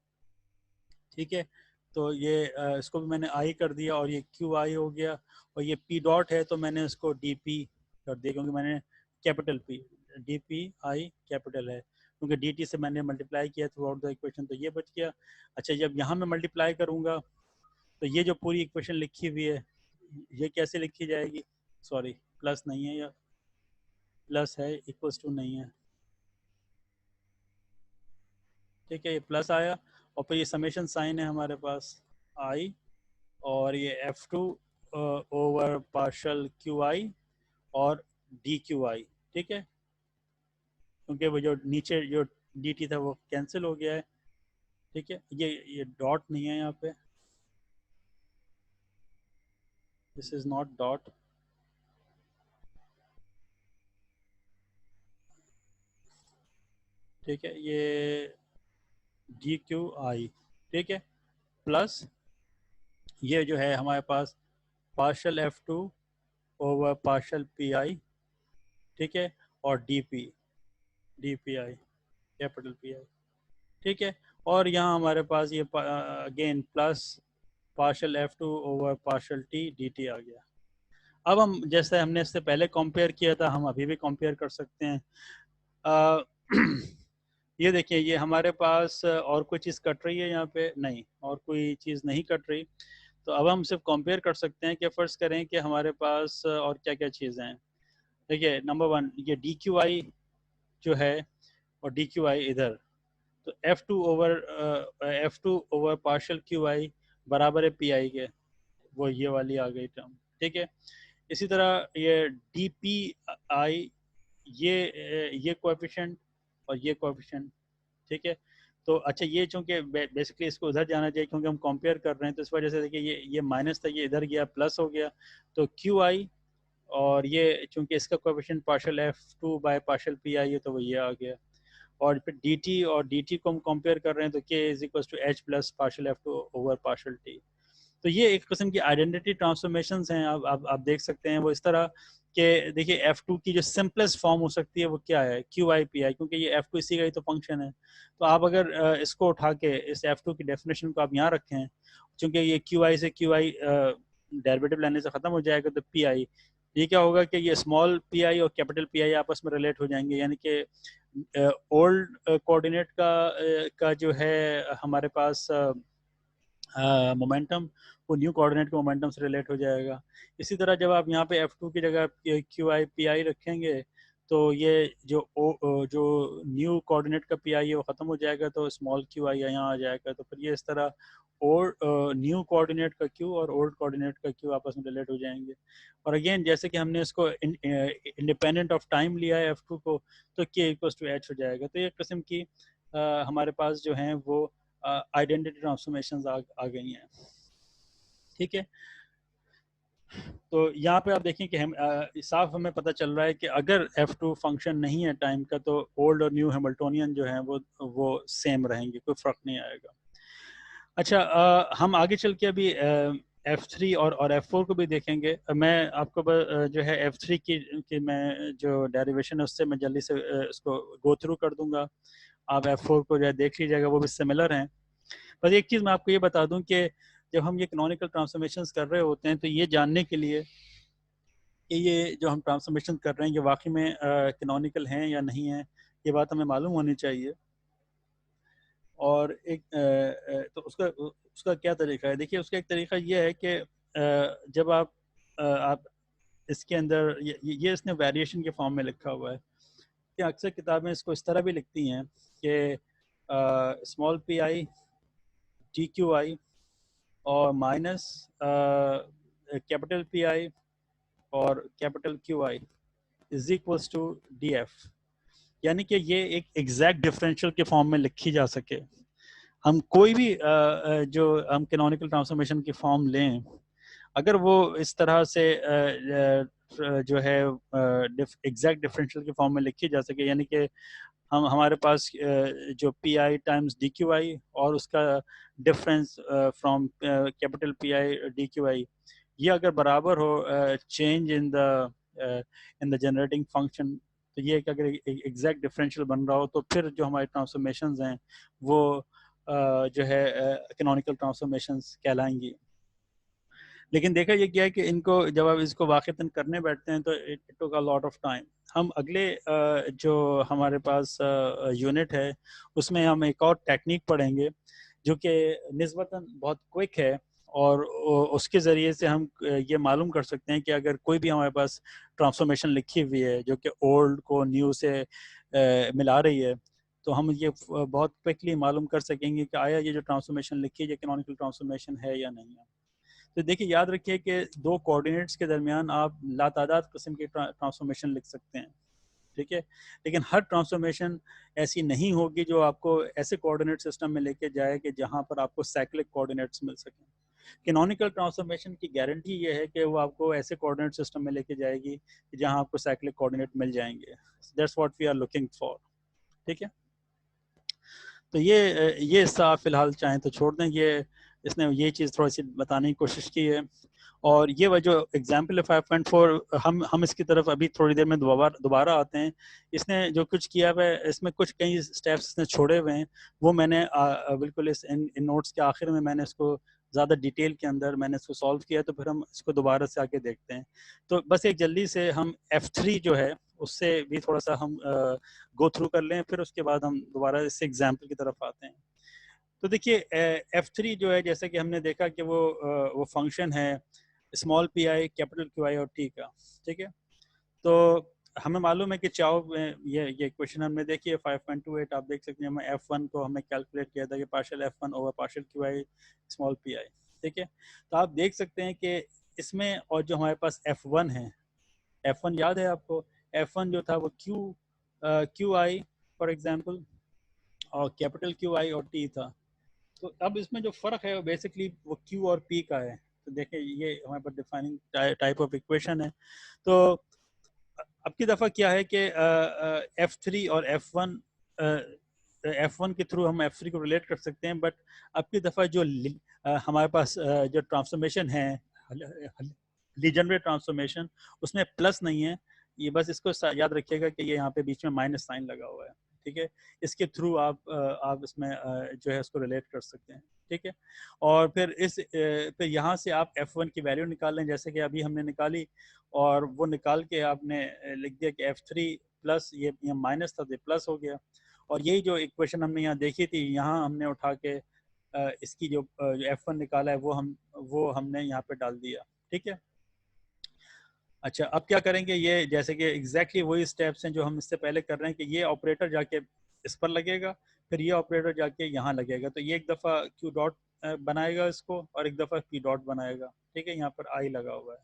ठीक है। तो ये इसको भी मैंने आई कर दिया, और ये क्यू आई हो गया, और ये पी डॉट है तो मैंने इसको डी पी कर दिया, क्योंकि मैंने capital P, D p i capital है, क्योंकि डी टी से मैंने मल्टीप्लाई किया थ्रू आउट द इक्वेशन, तो ये बच गया। अच्छा, जब यहाँ मैं मल्टीप्लाई करूँगा तो ये जो पूरी इक्वेशन लिखी हुई है ये कैसे लिखी जाएगी, सॉरी प्लस नहीं है, या प्लस है, इक्वल्स टू नहीं है, ठीक है। ये प्लस आया, और फिर ये समेशन साइन है हमारे पास आई, और ये F2 over partial q I और डी क्यू आई, ठीक है, क्योंकि वो जो नीचे जो डी टी था वो कैंसिल हो गया है, ठीक है। ये डॉट नहीं है यहाँ पे, दिस इज नॉट डॉट, ठीक है, ये डी क्यू आई, ठीक है, प्लस ये जो है हमारे पास partial F2 over partial p i, ठीक है, और d p i capital P i, ठीक है। और यहाँ हमारे पास ये again plus partial F2 over partial t d t आ गया। अब हम जैसे हमने इससे पहले कंपेयर किया था, हम अभी भी कंपेयर कर सकते हैं। ये देखिए, ये हमारे पास और कोई चीज़ कट रही है यहाँ पे, नहीं, और कोई चीज़ नहीं कट रही। तो अब हम सिर्फ कंपेयर कर सकते हैं कि फर्ज करें कि हमारे पास और क्या क्या चीज़ें हैं। देखिए, नंबर वन, ये डी क्यू आई जो है और डी क्यू आई इधर, तो F2 ओवर पार्शल क्यू आई बराबर है पी आई के, वो ये वाली आ गई टर्म, ठीक है। इसी तरह ये डी पी आई, ये कोएफिशिएंट और ये कोएफिशिएंट, ठीक है। तो अच्छा, ये चूंकि बेसिकली इसको उधर जाना चाहिए क्योंकि हम कंपेयर कर रहे हैं, तो इस वजह से देखिए ये माइनस था, ये इधर गया प्लस हो गया, तो क्यू आई और ये चूंकि इसका coefficient partial F2 by partial p आई है तो वो ये आ गया। और फिर dt और dt को हम कंपेयर कर रहे हैं तो k is equal to h plus partial F2 over partial t। तो ये एक किस्म की आइडेंटिटी ट्रांसफॉर्मेशंस हैं। आप देख सकते हैं वो इस तरह कि देखिए F2 की जो सिंपलेस्ट फॉर्म हो सकती है वो क्या है, QI/PI, क्योंकि ये F2 इसी का ही तो फंक्शन है। तो आप अगर इसको उठा के इस F2 की डेफिनेशन को आप यहाँ रखें, चूंकि ये QI से QI डेरिवेटिव लेने से खत्म हो जाएगा तो PI, ये क्या होगा कि ये स्मॉल PI और कैपिटल PI आपस में रिलेट हो जाएंगे, यानी कि ओल्ड कोऑर्डिनेट का जो है हमारे पास मोमेंटम वो न्यू कोऑर्डिनेट के मोमेंटम से रिलेट हो जाएगा। इसी तरह जब आप यहाँ पे F2 की जगह QI/PI रखेंगे तो ये जो न्यू कोऑर्डिनेट का PI है वो ख़त्म हो जाएगा, तो स्मॉल QI यहाँ आ जाएगा। तो फिर ये इस तरह और न्यू कोऑर्डिनेट का Q और ओल्ड कोऑर्डिनेट का Q आपस में रिलेट हो जाएंगे। और अगेन जैसे कि हमने इसको इंडिपेंडेंट ऑफ टाइम लिया है F2 को, तो K इक्वल्स टू H हो जाएगा। तो एक किस्म की हमारे पास जो हैं वो आइडेंटिटी ट्रांसफॉर्मेशंस आ गई हैं। ठीक है, तो यहाँ पे आप देखें कि हम साफ हमें पता चल रहा है कि अगर F2 फंक्शन नहीं है टाइम का तो ओल्ड और न्यू हैमिल्टोनियन जो है वो सेम रहेंगे, कोई फ़र्क नहीं आएगा। अच्छा, हम आगे चल के अभी F3 और F4 को भी देखेंगे। मैं आपको जो है F3 की मैं जो डेरिवेशन है उससे मैं जल्दी से इसको गो थ्रू कर दूंगा। आप F4 को जो है देख लीजिएगा, वो भी सिमिलर हैं। बस एक चीज़ मैं आपको ये बता दूं कि जब हम ये कैनोनिकल ट्रांसफॉर्मेशंस कर रहे होते हैं तो ये जानने के लिए कि ये जो हम ट्रांसफॉर्मेशन कर रहे हैं ये वाकई में कैनोनिकल हैं या नहीं है, ये बात हमें मालूम होनी चाहिए। और एक तो उसका उसका क्या तरीका है, देखिए उसका एक तरीका ये है कि जब आप इसके अंदर ये इसने वेरिएशन के फॉर्म में लिखा हुआ है कि अक्सर किताबें इसको इस तरह भी लिखती हैं कि स्मॉल PI TQI और माइनस कैपिटल PI और capital QI is equals to DF, यानी कि ये एक एग्जैक्ट डिफरेंशियल के फॉर्म में लिखी जा सके। हम कोई भी जो हम कैनोनिकल ट्रांसफॉर्मेशन की फॉर्म लें, अगर वो इस तरह से जो है एग्जैक्ट डिफरेंशियल के फॉर्म में लिखी जा सके, यानी कि हमारे पास जो PI टाइम्स DQI और उसका difference from capital PI DQI, ये अगर बराबर हो change in the generating function, तो ये अगर एग्जैक्ट डिफरेंशियल बन रहा हो तो फिर जो हमारे ट्रांसफॉर्मेशंस हैं वो जो है कैनोनिकल ट्रांसफॉर्मेशंस कहलाएंगी। लेकिन देखा ये क्या है कि इनको जब आप इसको वाक़तन करने बैठते हैं तो it took a lot of time. हम अगले जो हमारे पास यूनिट है उसमें हम एक और टेक्निक पढ़ेंगे जो कि निस्बतन बहुत क्विक है, और उसके ज़रिए से हम ये मालूम कर सकते हैं कि अगर कोई भी हमारे पास ट्रांसफॉर्मेशन लिखी हुई है जो कि ओल्ड को न्यू से मिला रही है, तो हम ये बहुत क्विकली मालूम कर सकेंगे कि आया ये जो ट्रांसफॉर्मेशन लिखी है ये कैनोनिकल ट्रांसफॉर्मेशन है या नहीं है। तो देखिए याद रखिए कि दो कोऑर्डिनेट्स के दरमियान आप लातादाद किस्म की ट्रांसफॉर्मेशन लिख सकते हैं, ठीक है, लेकिन हर ट्रांसफॉर्मेशन ऐसी नहीं होगी जो आपको ऐसे कोऑर्डिनेट सिस्टम में लेके जाए कि जहां पर आपको साइक्लिक कोऑर्डिनेट्स मिल सकें। कैनोनिकल ट्रांसफॉर्मेशन की गारंटी ये है कि वो आपको ऐसे कोऑर्डिनेट सिस्टम में लेके जाएगी जहां आपको साइक्लिक कोऑर्डिनेट मिल जाएंगे। That's what we are looking for. ठीक है, तो ये हिस्सा आप फिलहाल चाहें तो छोड़ दें, ये इसने ये चीज़ थोड़ी सी बताने की कोशिश की है। और ये वह जो एग्जाम्पल है 5.4, हम इसकी तरफ अभी थोड़ी देर में दोबारा आते हैं। इसने जो कुछ किया है इसमें कुछ कई स्टेप्स इसने छोड़े हुए हैं, वो मैंने बिल्कुल इन नोट्स के आखिर में मैंने इसको ज़्यादा डिटेल के अंदर मैंने इसको सॉल्व किया, तो फिर हम इसको दोबारा से आके देखते हैं। तो बस एक जल्दी से हम F3 जो है उससे भी थोड़ा सा हम गो थ्रू कर लें, फिर उसके बाद हम दोबारा इस एग्जाम्पल की तरफ आते हैं। तो देखिए F3 जो है जैसे कि हमने देखा कि वो फंक्शन है स्मॉल PI कैपिटल QI और T का। ठीक है, तो हमें मालूम है कि चाओ ये क्वेश्चन हमने देखिए 5.28 आप देख सकते हैं, हमें F1 को हमने कैलकुलेट किया था कि partial F1 over partial QI small PI। ठीक है, तो आप देख सकते हैं कि इसमें और जो हमारे पास F1 है, F1 याद है आपको, F1 जो था वो QI फॉर एग्जांपल और कैपिटल QI और T था। तो अब इसमें जो फ़र्क है वो बेसिकली वो Q और P का है। तो देखें ये हमारे पास डिफाइनिंग टाइप ऑफ इक्वेशन है। तो अब की दफ़ा क्या है कि F3 और F1 के थ्रू हम F3 को रिलेट कर सकते हैं, बट अब की दफ़ा जो हमारे पास जो ट्रांसफॉर्मेशन है लीजेंडरी ट्रांसफॉर्मेशन, उसमें प्लस नहीं है। ये बस इसको याद रखिएगा कि ये यहाँ पे बीच में माइनस साइन लगा हुआ है, ठीक है। इसके थ्रू आप इसमें जो है उसको रिलेट कर सकते हैं, ठीक है। और फिर फिर यहाँ से आप F1 की वैल्यू निकाल लें, जैसे कि अभी हमने निकाली, और वो निकाल के आपने लिख दिया कि F3 प्लस, ये माइनस था तो प्लस हो गया। और यही जो इक्वेशन हमने यहाँ देखी थी, यहाँ हमने उठा के इसकी जो F1 निकाला है वो हमने यहाँ पे डाल दिया, ठीक है। अच्छा, अब क्या करेंगे, ये जैसे कि एग्जैक्टली वही स्टेप्स हैं जो हम इससे पहले कर रहे हैं, कि ये ऑपरेटर जाके इस पर लगेगा, फिर ये ऑपरेटर जाके यहाँ लगेगा। तो ये एक दफ़ा क्यू डॉट बनाएगा इसको, और एक दफ़ा पी डॉट बनाएगा, ठीक है। यहाँ पर आई लगा हुआ है।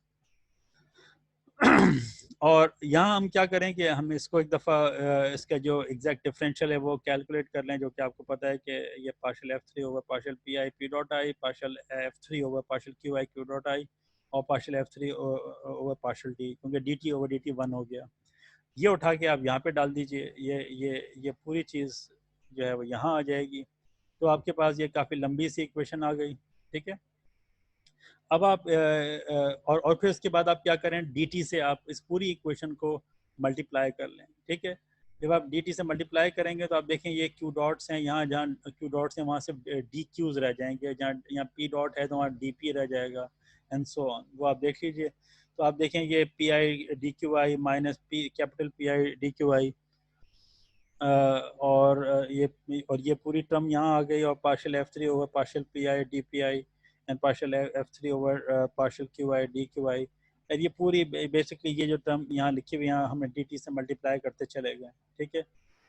और यहाँ हम क्या करें कि हम इसको एक दफ़ा इसका जो एग्जैक्ट डिफरेंशियल है वो कैलकुलेट कर लें, जो कि आपको पता है कि ये partial F3 over partial p i p dot i, partial F3 over partial Q i q dot i, और partial F3 over partial d, क्योंकि d t over d t 1 हो गया। ये उठा के आप यहाँ पे डाल दीजिए, ये पूरी चीज़ जो है वो यहाँ आ जाएगी। तो आपके पास ये काफ़ी लंबी सी इक्वेशन आ गई, ठीक है। अब आप और फिर उसके बाद आप क्या करें, dt से आप इस पूरी इक्वेशन को मल्टीप्लाई कर लें, ठीक है। जब आप dt से मल्टीप्लाई करेंगे तो आप देखें ये q डॉट्स हैं, यहाँ जहाँ q डॉट्स हैं वहाँ से dqs रह जाएंगे, जहाँ यहाँ p डॉट है तो वहाँ dp रह जाएगा, एंड सो ऑन। वो आप देख लीजिए। तो आप देखें ये pi dqi minus p capital pi dqi, और ये पूरी टर्म यहाँ आ गई, और partial F3 over partial PI DPI and partial F3 over partial QI DQI। और ये पूरी बेसिकली ये जो टर्म यहाँ लिखी हुई, यहाँ हमें DT से मल्टीप्लाई करते चले गए, ठीक है।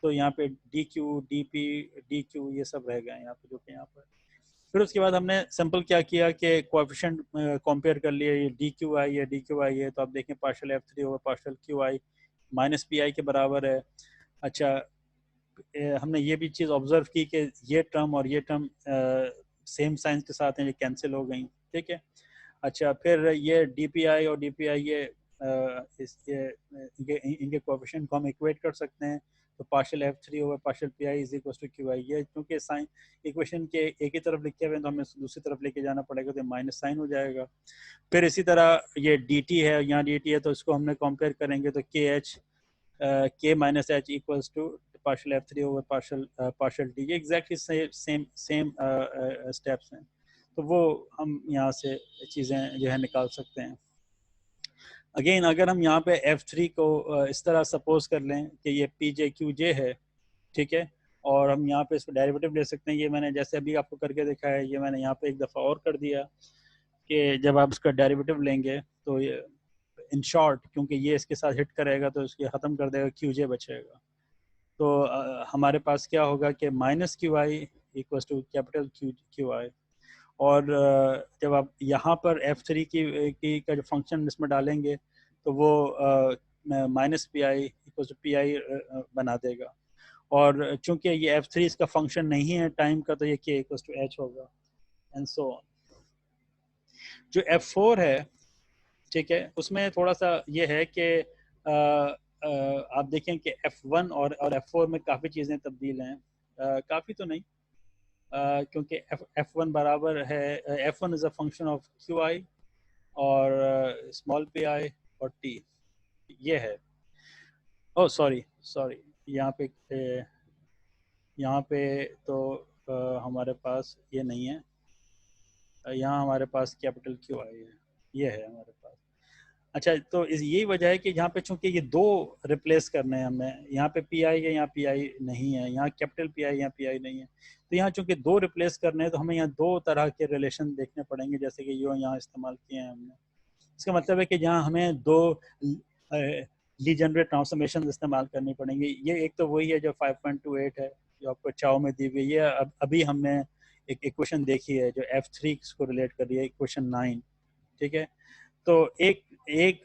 तो यहाँ पे DQ DP DQ ये सब रह गए यहाँ पे, जो कि यहाँ पर। फिर उसके बाद हमने सिंपल क्या किया कि कोएफिशिएंट कंपेयर कर लिए, ये DQI है DQI है, तो आप देखें partial F3 over partial QI minus PI के बराबर है। अच्छा, हमने ये भी चीज़ ऑब्जर्व की कि ये टर्म और ये टर्म सेम साइंस के साथ हैं, ये कैंसिल हो गई, ठीक है। अच्छा, फिर ये DPI और DPI इनके कोएफिशिएंट को हम इक्वेट कर सकते हैं। तो partial F3 over partial PI is equal to QI, ये क्योंकि साइन इक्वेशन के एक ही तरफ लिखे हुए हैं तो हमें दूसरी तरफ लेके जाना पड़ेगा, तो माइनस साइन हो जाएगा। फिर इसी तरह ये DT है, यहाँ DT है, तो इसको हमने कंपेयर करेंगे तो K minus H equals to partial F3 over partial D। ये एग्जैक्टली सेम स्टेप्स हैं। तो वो हम यहाँ से चीज़ें जो है निकाल सकते हैं। अगेन अगर हम यहाँ पे F3 को इस तरह सपोज कर लें कि ये PJQJ है, ठीक है, और हम यहाँ पे इसको डेरिवेटिव ले सकते हैं। ये मैंने जैसे अभी आपको करके दिखाया है, ये मैंने यहाँ पे एक दफ़ा और कर दिया कि जब आप इसका डेरिवेटिव लेंगे तो ये इन शॉर्ट, क्योंकि ये इसके साथ हिट करेगा तो इसके ख़त्म कर देगा, QJ बचेगा। तो हमारे पास क्या होगा कि minus QI equal to capital QI। और जब आप यहाँ पर F3 की का जो फंक्शन इसमें डालेंगे तो वो minus PI equal to PI बना देगा। और चूंकि ये F3 इसका फंक्शन नहीं है टाइम का, तो ये K इक्वल टू H होगा, एंड सो ऑन। जो F4 है, ठीक है, उसमें थोड़ा सा ये है कि आप देखें कि F1 और F4 में काफ़ी चीज़ें तब्दील हैं, काफ़ी तो नहीं, क्योंकि F1 बराबर है, F1 is a function of QI और स्मॉल PI और T, ये है। ओह सॉरी, यहाँ पे तो हमारे पास ये नहीं है, यहाँ हमारे पास कैपिटल QI है, ये है हमारे पास। अच्छा, तो यही वजह है कि यहाँ पे चूंकि ये दो रिप्लेस करने हैं हमें, यहाँ पे PI है, यहाँ PI नहीं है, यहाँ कैपिटल PI, यहाँ PI नहीं है, तो यहाँ चूंकि दो रिप्लेस करने हैं तो हमें यहाँ दो तरह के रिलेशन देखने पड़ेंगे, जैसे कि यो यहाँ इस्तेमाल किए हैं हमने। इसका मतलब है कि जहाँ हमें दो लीजेंडरी ट्रांसफॉर्मेशन इस्तेमाल करनी पड़ेंगी। ये एक तो वही है जो 5.28 है, जो आपको चाओ में दी हुई है। ये अभी हमने एक इक्वेशन देखी है जो F3 को रिलेट कर रही है, इक्वेशन 9, ठीक है। तो एक एक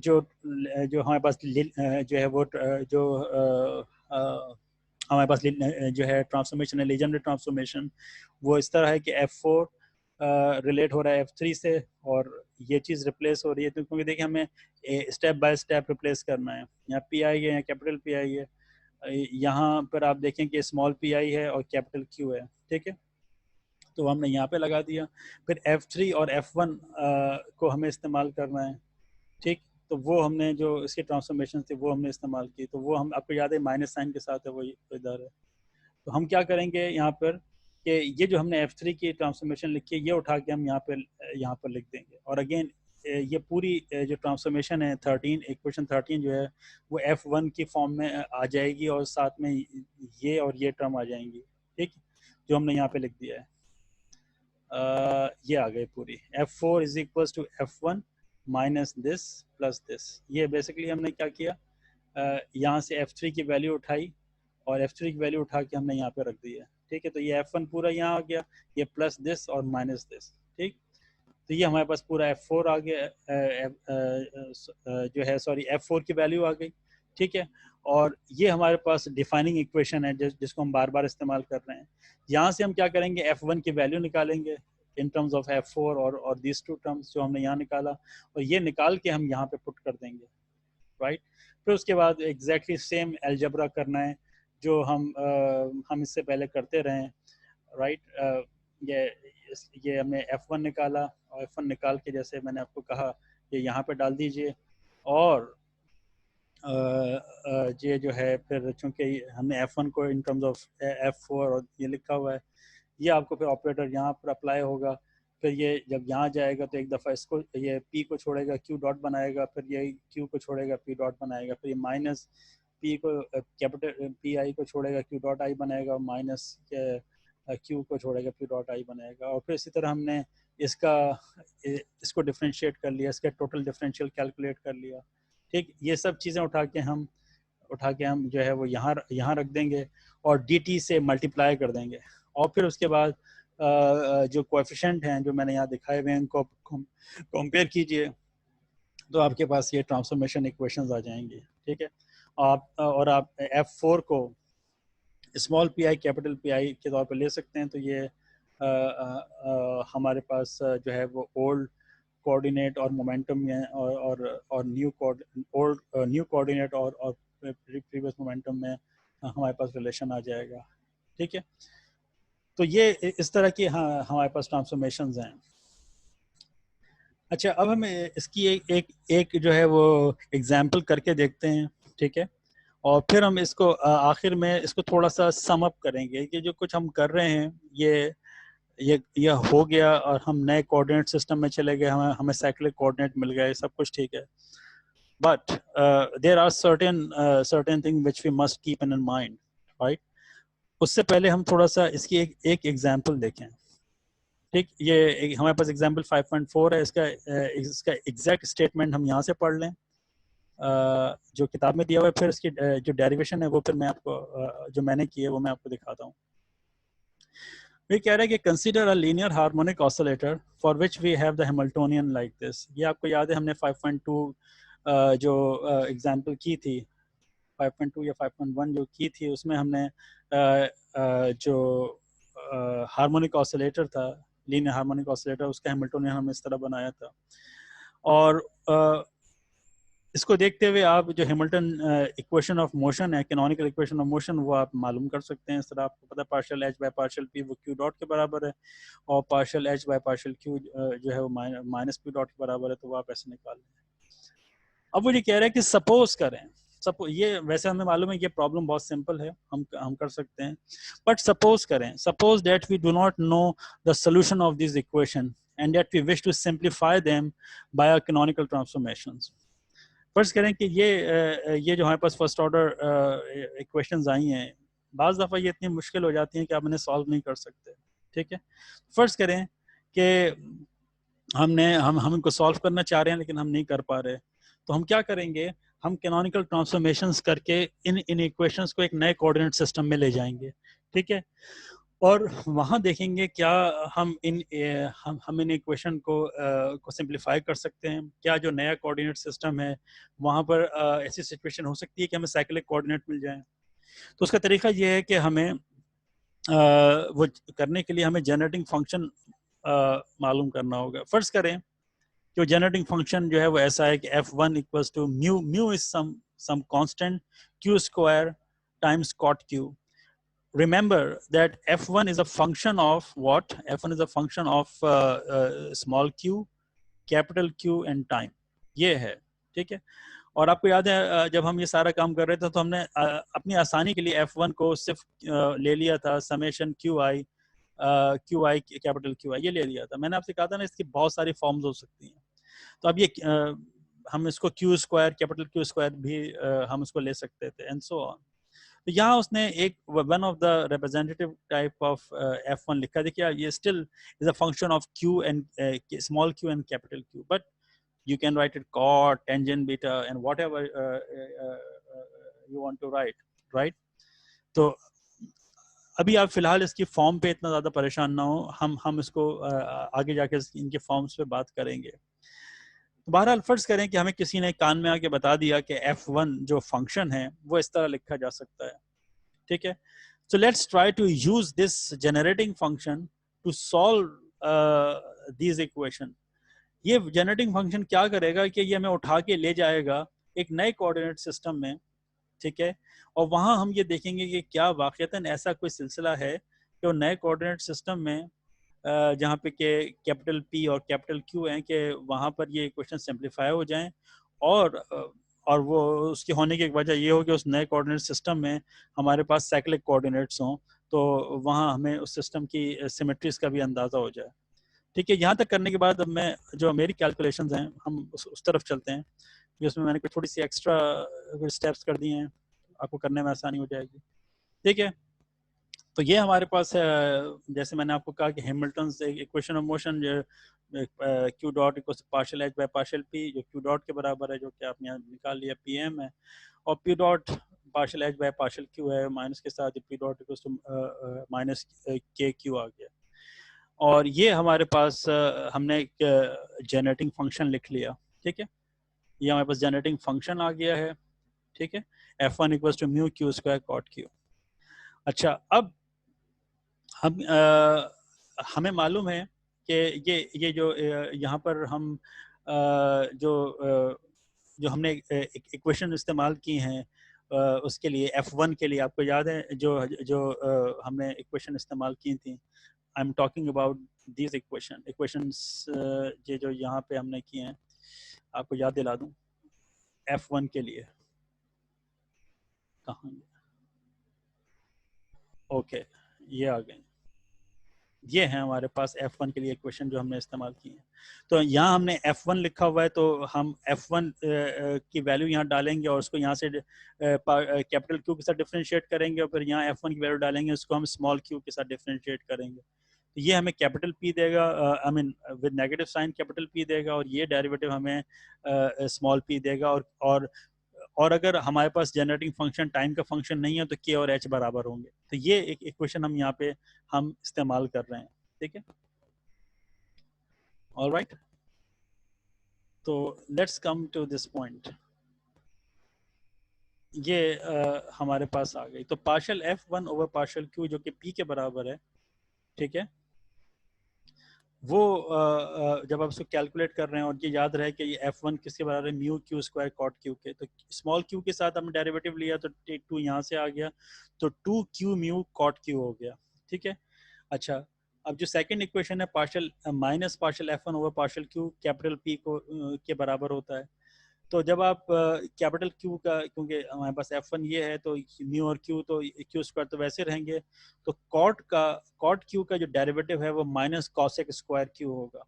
जो जो हमारे पास जो है वो जो हमारे पास जो है ट्रांसफॉर्मेशन है, लीजेंडरी ट्रांसफॉर्मेशन, वो इस तरह है कि F4 रिलेट हो रहा है F3 से और ये चीज़ रिप्लेस हो रही है, तो क्योंकि देखिए हमें स्टेप बाय स्टेप रिप्लेस करना है। यहाँ पी आई है, कैपिटल पी आई है, यहाँ पर आप देखें कि स्मॉल पी आई है और कैपिटल क्यू है, ठीक है। तो हमने यहाँ पे लगा दिया, फिर F3 और F1 को हमें इस्तेमाल करना है, ठीक। तो वो हमने जो इसकी ट्रांसफॉर्मेशन थी वो हमने इस्तेमाल की, तो वो हम आपको याद है माइनस साइन के साथ है वो इधर है। तो हम क्या करेंगे यहाँ पर कि ये जो हमने F3 की ट्रांसफॉर्मेशन लिखी है ये उठा के हम यहाँ पर लिख देंगे, और अगेन ये पूरी जो ट्रांसफॉर्मेशन है 13 इक्वेशन 13 जो है वो F1 की फॉर्म में आ जाएगी और साथ में ये और ये टर्म आ जाएंगी, ठीक, जो हमने यहाँ पे लिख दिया है। ये आ गई पूरी F4 is equal to F1 minus this plus this. ये बेसिकली हमने क्या किया, यहाँ से F3 की वैल्यू उठाई और F3 की वैल्यू उठा के हमने यहाँ पे रख दी है, ठीक है। तो ये F1 पूरा यहाँ आ गया, ये प्लस दिस और माइनस दिस, ठीक। तो ये हमारे पास पूरा F4 आ गया, जो है सॉरी F4 की वैल्यू आ गई, ठीक है। और ये हमारे पास डिफाइनिंग इक्वेशन है जिसको हम बार बार इस्तेमाल कर रहे हैं। यहाँ से हम क्या करेंगे, F1 की वैल्यू निकालेंगे इन टर्म्स ऑफ F4 और दिस टू टर्म्स जो हमने यहाँ निकाला, और ये निकाल के हम यहाँ पे पुट कर देंगे, राइट। फिर उसके बाद एग्जैक्टली सेम अलजेब्रा करना है जो हम इससे पहले करते रहे, राइट। ये हमने F1 निकाला और F1 निकाल के जैसे मैंने आपको कहा ये यहाँ पे डाल दीजिए, और ये जो है फिर चूंकि हमने F1 को इन टर्म्स ऑफ F4 और ये लिखा हुआ है, ये आपको फिर ऑपरेटर यहाँ पर अप्लाई होगा। फिर ये जब यहाँ जाएगा तो एक दफ़ा इसको ये P को छोड़ेगा, Q डॉट बनाएगा, फिर ये Q को छोड़ेगा, P डॉट बनाएगा, फिर ये माइनस P को कैपिटल PI को छोड़ेगा, Q डॉट I बनाएगा, माइनस Q को छोड़ेगा, P डॉट I बनाएगा। और फिर इसी तरह हमने इसको डिफ्रेंशिएट कर लिया, इसका टोटल डिफरेंशियल कैलकुलेट कर लिया, ठीक। ये सब चीज़ें उठा के हम जो है वो यहाँ रख देंगे और dt से मल्टीप्लाई कर देंगे, और फिर उसके बाद जो कोएफिशिएंट हैं जो मैंने यहाँ दिखाए हुए हैं उनको कंपेयर कीजिए, तो आपके पास ये ट्रांसफॉर्मेशन इक्वेशंस आ जाएंगी, ठीक है। आप F4 को small P i capital P आई के तौर पर ले सकते हैं। तो ये हमारे पास जो है वो ओल्ड कोऑर्डिनेट और मोमेंटम में और न्यू कोऑर्डिनेट और प्रीवियस मोमेंटम में हमारे पास रिलेशन आ जाएगा, ठीक है। तो ये इस तरह की हमारे पास ट्रांसफॉर्मेशंस हैं। अच्छा, अब हम इसकी एक जो है वो एग्जाम्पल करके देखते हैं, ठीक है। और फिर हम इसको आखिर में इसको थोड़ा सा सम अप करेंगे कि जो कुछ हम कर रहे हैं ये हो गया और हम नए कोऑर्डिनेट सिस्टम में चले गए, हमें साइक्लिक कोऑर्डिनेट मिल गए, सब कुछ ठीक है। But there are certain thing which we must keep in mind, right. उससे पहले हम थोड़ा सा इसकी एक एग्जांपल देखें, ठीक। ये हमारे पास एग्जांपल 5.4 है, इसका एग्जैक्ट स्टेटमेंट हम यहाँ से पढ़ लें जो किताब में दिया हुआ है, फिर इसकी जो डेरिवेशन है वो फिर मैं आपको जो मैंने की है वो मैं आपको दिखाता हूँ। ये कह रहा है कि consider a linear harmonic oscillator for which we have the Hamiltonian like this. ये आपको याद है हमने 5.2 जो एग्जांपल की थी, 5.2 या 5.1 जो की थी, उसमें हमने जो हार्मोनिक ऑसिलेटर था, लीनियर हार्मोनिक ऑसिलेटर, उसका हैमिल्टोनियन हमने इस तरह बनाया था। और इसको देखते हुए आप जो हैमिल्टन इक्वेशन ऑफ मोशन है, कैनोनिकल इक्वेशन ऑफ मोशन, वो आप मालूम कर सकते हैं। इस तरह आपको पता है partial H by partial P वो क्यू डॉट के बराबर है, और partial H by partial Q जो है वो माइनस पी डॉट के बराबर है, तो वो आप ऐसे निकाल लें। अब वो ये कह रहे हैं कि सपोज करें, ये वैसे हमें मालूम है ये प्रॉब्लम बहुत सिंपल है, हम कर सकते हैं, बट सपोज करें, suppose that we do not know the solution of this equation and that we wish to simplify them by canonical transformations. फर्ज करें कि ये जो हमारे पास फर्स्ट ऑर्डर इक्वेशंस आई हैं, बाज़ दफ़ा ये इतनी मुश्किल हो जाती हैं कि आप इन्हें सॉल्व नहीं कर सकते, ठीक है। फर्ज करें कि हम इनको सॉल्व करना चाह रहे हैं लेकिन हम नहीं कर पा रहे, तो हम क्या करेंगे, हम कैनोनिकल ट्रांसफॉर्मेशंस करके इन इक्वेशंस को एक नए कोऑर्डिनेट सिस्टम में ले जाएंगे, ठीक है। और वहाँ देखेंगे क्या हम इन इक्वेशन को सिंप्लीफाई कर सकते हैं, क्या जो नया कोऑर्डिनेट सिस्टम है वहाँ पर ऐसी सिचुएशन हो सकती है कि हमें साइक्लिक कोऑर्डिनेट मिल जाए। तो उसका तरीका ये है कि हमें वो करने के लिए हमें जनरेटिंग फंक्शन मालूम करना होगा। फर्ज करें कि जनरेटिंग फंक्शन जो है वो ऐसा है कि f1 equals to mu, mu is some constant q square times cot q. Remember that f1 is a function of what? f1 is a function of small q, capital Q and time. ये है, ठीक है। और आपको याद है जब हम ये सारा काम कर रहे थे तो हमने अपनी आसानी के लिए f1 को सिर्फ ले लिया था summation qi, qi capital qi ये ले लिया था। मैंने आपसे कहा था ना इसकी बहुत सारी फॉर्म्स हो सकती हैं। तो अब ये हम इसको q square capital q square भी हम इसको ले सकते थे एंड सो ऑन। तो यहाँ उसने एक one of the representative type of f1 लिखा। देखिए ये still is a function of q and small q and capital q, but you can write it cot, tangent, beta and whatever you want to write, right? तो अभी आप फिलहाल इसकी form पे इतना ज़्यादा परेशान ना हो, हम इसको आगे जाके इनके फॉर्म्स पे बात करेंगे। तो बहरहाल फर्ज करें कि हमें किसी ने कान में आके बता दिया कि f1 जो फंक्शन है वो इस तरह लिखा जा सकता है, ठीक है। So let's try to use this generating function to solve these equation. ये जनरेटिंग फंक्शन क्या करेगा कि ये हमें उठा के ले जाएगा एक नए कोऑर्डिनेट सिस्टम में, ठीक है। और वहाँ हम ये देखेंगे कि क्या वाक़तन ऐसा कोई सिलसिला है कि वो नए कोऑर्डिनेट सिस्टम में जहाँ पे के कैपिटल P और कैपिटल Q हैं कि वहाँ पर ये इक्वेशन सिंप्लीफाई हो जाएं और वो उसकी होने की एक वजह ये हो कि उस नए कोऑर्डिनेट सिस्टम में हमारे पास साइक्लिक कोऑर्डिनेट्स हों, तो वहाँ हमें उस सिस्टम की सिमेट्रीज का भी अंदाज़ा हो जाए, ठीक है। यहाँ तक करने के बाद अब मैं जो मेरी कैलकुलेशंस हैं हम उस तरफ चलते हैं, जिसमें मैंने कुछ थोड़ी सी एक्स्ट्रा स्टेप्स कर दिए हैं, आपको करने में आसानी हो जाएगी, ठीक है। तो ये हमारे पास है, जैसे मैंने आपको कहा कि Hamilton's equation of motion Q dot equal partial H by partial P, जो क्यू डॉट के बराबर है, जो कि आपने यहाँ निकाल लिया पी एम है, और P dot partial H by partial Q है माइनस के साथ P dot equal to minus K Q आ गया। और ये हमारे पास हमने एक जनरेटिंग फंक्शन लिख लिया, ठीक है। ये हमारे पास जनरेटिंग फंक्शन आ गया है, ठीक है। f1 equals to mu Q square cot Q. अच्छा, अब हम हमें मालूम है कि ये जो यहाँ पर हम जो हमने इक्वेशन इस्तेमाल की हैं उसके लिए f1 के लिए, आपको याद है जो जो हमने इक्वेशन इस्तेमाल की थी, I am talking about these equations ये जो यहाँ पे हमने किए हैं, आपको याद दिला दूं f1 के लिए कहाँ, ओके ये आ गए, ये है हमारे पास f1 के लिए इक्वेशन जो हमने इस्तेमाल की है। तो यहाँ हमने f1 लिखा हुआ है, तो हम f1 की वैल्यू यहाँ डालेंगे और उसको यहाँ से कैपिटल Q के साथ डिफरेंशिएट करेंगे, और फिर यहाँ f1 की वैल्यू डालेंगे, उसको हम स्मॉल q के साथ डिफरेंशिएट करेंगे। तो ये हमें कैपिटल P देगा, I mean with negative sign capital P देगा, और ये डेरिवेटिव हमें स्मॉल p देगा। और अगर हमारे पास जनरेटिंग फंक्शन टाइम का फंक्शन नहीं है तो k और h बराबर होंगे। तो ये एक इक्वेशन हम यहाँ पे हम इस्तेमाल कर रहे हैं, ठीक है। ऑलराइट, तो let's come to this point. ये हमारे पास आ गई, तो partial f1 over partial q जो कि p के बराबर है, ठीक है। वो जब आप उसको कैलकुलेट कर रहे हैं और ये याद रहे कि ये f1 किसके बराबर है, mu Q square cot Q के, तो स्मॉल q के साथ हमने डेरिवेटिव लिया तो टू यहाँ से आ गया, तो 2q म्यू कॉट क्यू हो गया, ठीक है। अच्छा, अब जो सेकंड इक्वेशन है partial minus partial f1 over partial q capital p को के बराबर होता है। तो जब आप कैपिटल Q का, क्योंकि हमारे पास f1 ये है तो म्यू और Q तो Q स्क्वायर तो वैसे रहेंगे, तो कॉट Q का जो डेरिवेटिव है वो माइनस कॉसेक स्क्वायर Q होगा।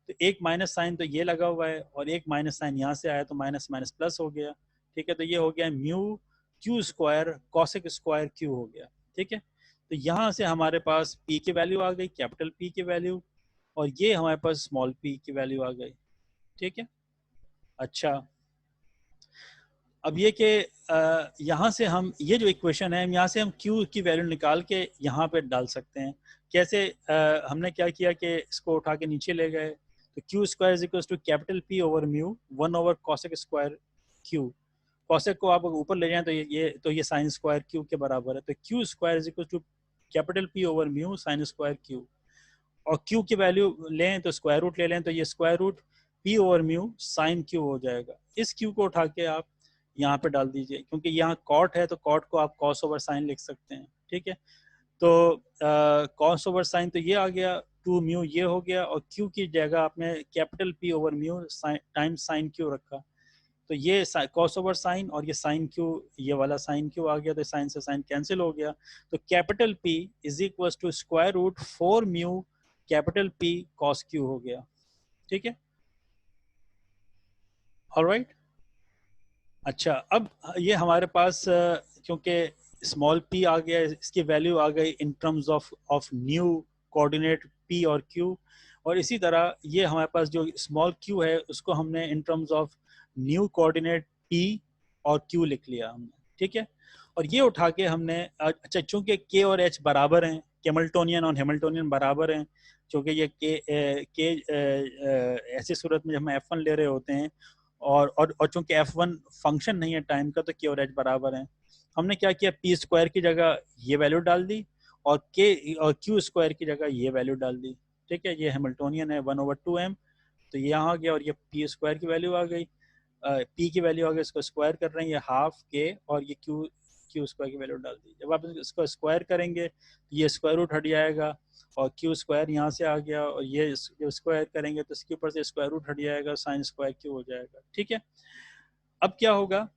तो एक माइनस साइन तो ये लगा हुआ है और एक माइनस साइन यहाँ से आया, तो माइनस माइनस प्लस हो गया, ठीक है। तो ये हो गया mu Q square cosec square Q हो गया, ठीक है। तो यहाँ से हमारे पास P की वैल्यू आ गई, कैपिटल P की वैल्यू, और ये हमारे पास स्मॉल p की वैल्यू आ गई, ठीक है। अच्छा, अब ये कि यहाँ से हम ये जो इक्वेशन है यहाँ से हम Q की वैल्यू निकाल के यहाँ पे डाल सकते हैं। कैसे? हमने क्या किया कि इसको उठा के नीचे ले गए, तो Q square is equal to capital P over mu 1 over cosec square Q। Cosec को आप ऊपर ले जाएं तो ये साइन स्क्वायर Q के बराबर है, तो Q square is equal to capital P over mu sine square Q। और क्यू की वैल्यू लें तो स्क्वायर रूट ले लें, तो ये square root P over mu sine Q हो जाएगा। इस क्यू को उठा के आप यहाँ पे डाल दीजिए, क्योंकि यहाँ कॉट है तो कॉट को आप कॉस ओवर साइन लिख सकते हैं, ठीक है। तो कॉस ओवर साइन तो ये आ गया, टू म्यू ये हो गया, और क्यू की जगह आपने capital P over mu times sign Q रखा, तो ये कॉस ओवर साइन और ये साइन क्यू, ये वाला साइन क्यू आ गया, तो साइन से साइन कैंसिल हो गया, तो capital P is equal to square root 4 mu capital P cos Q हो गया, ठीक है। ऑलराइट, अच्छा अब ये हमारे पास क्योंकि स्मॉल p आ गया, इसकी वैल्यू आ गई in terms of new coordinate p और q, और इसी तरह ये हमारे पास जो स्मॉल q है उसको हमने in terms of new coordinate p और q लिख लिया हमने, ठीक है। और ये उठा के हमने अच्छा, चूंकि k और h बराबर हैं, कैमल्टोनियन और हैमिल्टोनियन बराबर हैं, चूंकि ये k ऐसी सूरत में जब हम f1 ले रहे होते हैं और चूंकि f1 फंक्शन नहीं है टाइम का, तो k और h बराबर हैं, हमने क्या किया, पी स्क्वायर की जगह ये वैल्यू डाल दी और k और q स्क्वायर की जगह ये वैल्यू डाल दी, ठीक है। ये हैमिल्टोनियन है 1/2m, तो ये यहाँ आ गया, और ये पी स्क्वायर की वैल्यू आ गई, पी की वैल्यू आ गई, इसको स्क्वायर कर रहे हैं, ये हाफ के, और ये क्यू स्क्वायर की वैल्यू डाल दी। जब आप इसको स्क्वायर करेंगे तो ये स्क्वायर रूट हट जाएगा, और क्यू स्क्वायर यहाँ से आ गया, और ये स्क्वायर करेंगे तो इसके ऊपर से स्क्वायर रूट हट जाएगा, साइन स्क्वायर क्यू हो जाएगा, ठीक है। अब क्या होगा,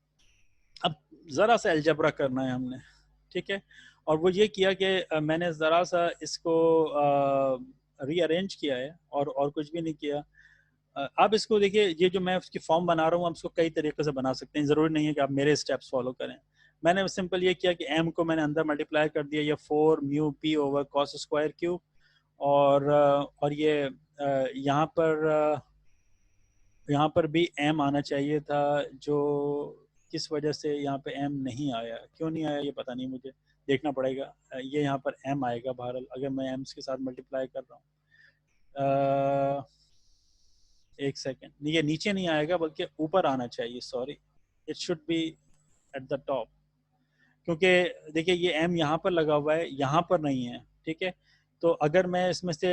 अब ज़रा सा अलजबरा करना है हमने, ठीक है। और वो ये किया कि मैंने ज़रा सा इसको रीअरेंज किया है, और कुछ भी नहीं किया। आप इसको देखिए, ये जो मैं उसकी फॉर्म बना रहा हूँ, आप इसको कई तरीके से बना सकते हैं, ज़रूरी नहीं है कि आप मेरे स्टेप्स फॉलो करें। मैंने सिंपल ये किया कि m को मैंने अंदर मल्टीप्लाई कर दिया, ये 4 mu p over cos square Q, और ये यहाँ पर भी m आना चाहिए था, जो किस वजह से यहाँ पे m नहीं आया, क्यों नहीं आया ये पता नहीं, मुझे देखना पड़ेगा। ये यहाँ पर m आएगा बहरहाल, अगर मैं m के साथ मल्टीप्लाई कर रहा हूँ। एक सेकेंड, ये नीचे नहीं आएगा बल्कि ऊपर आना चाहिए, sorry, it should be at the top, क्योंकि देखिए ये m यहाँ पर लगा हुआ है, यहाँ पर नहीं है, ठीक है। तो अगर मैं इसमें से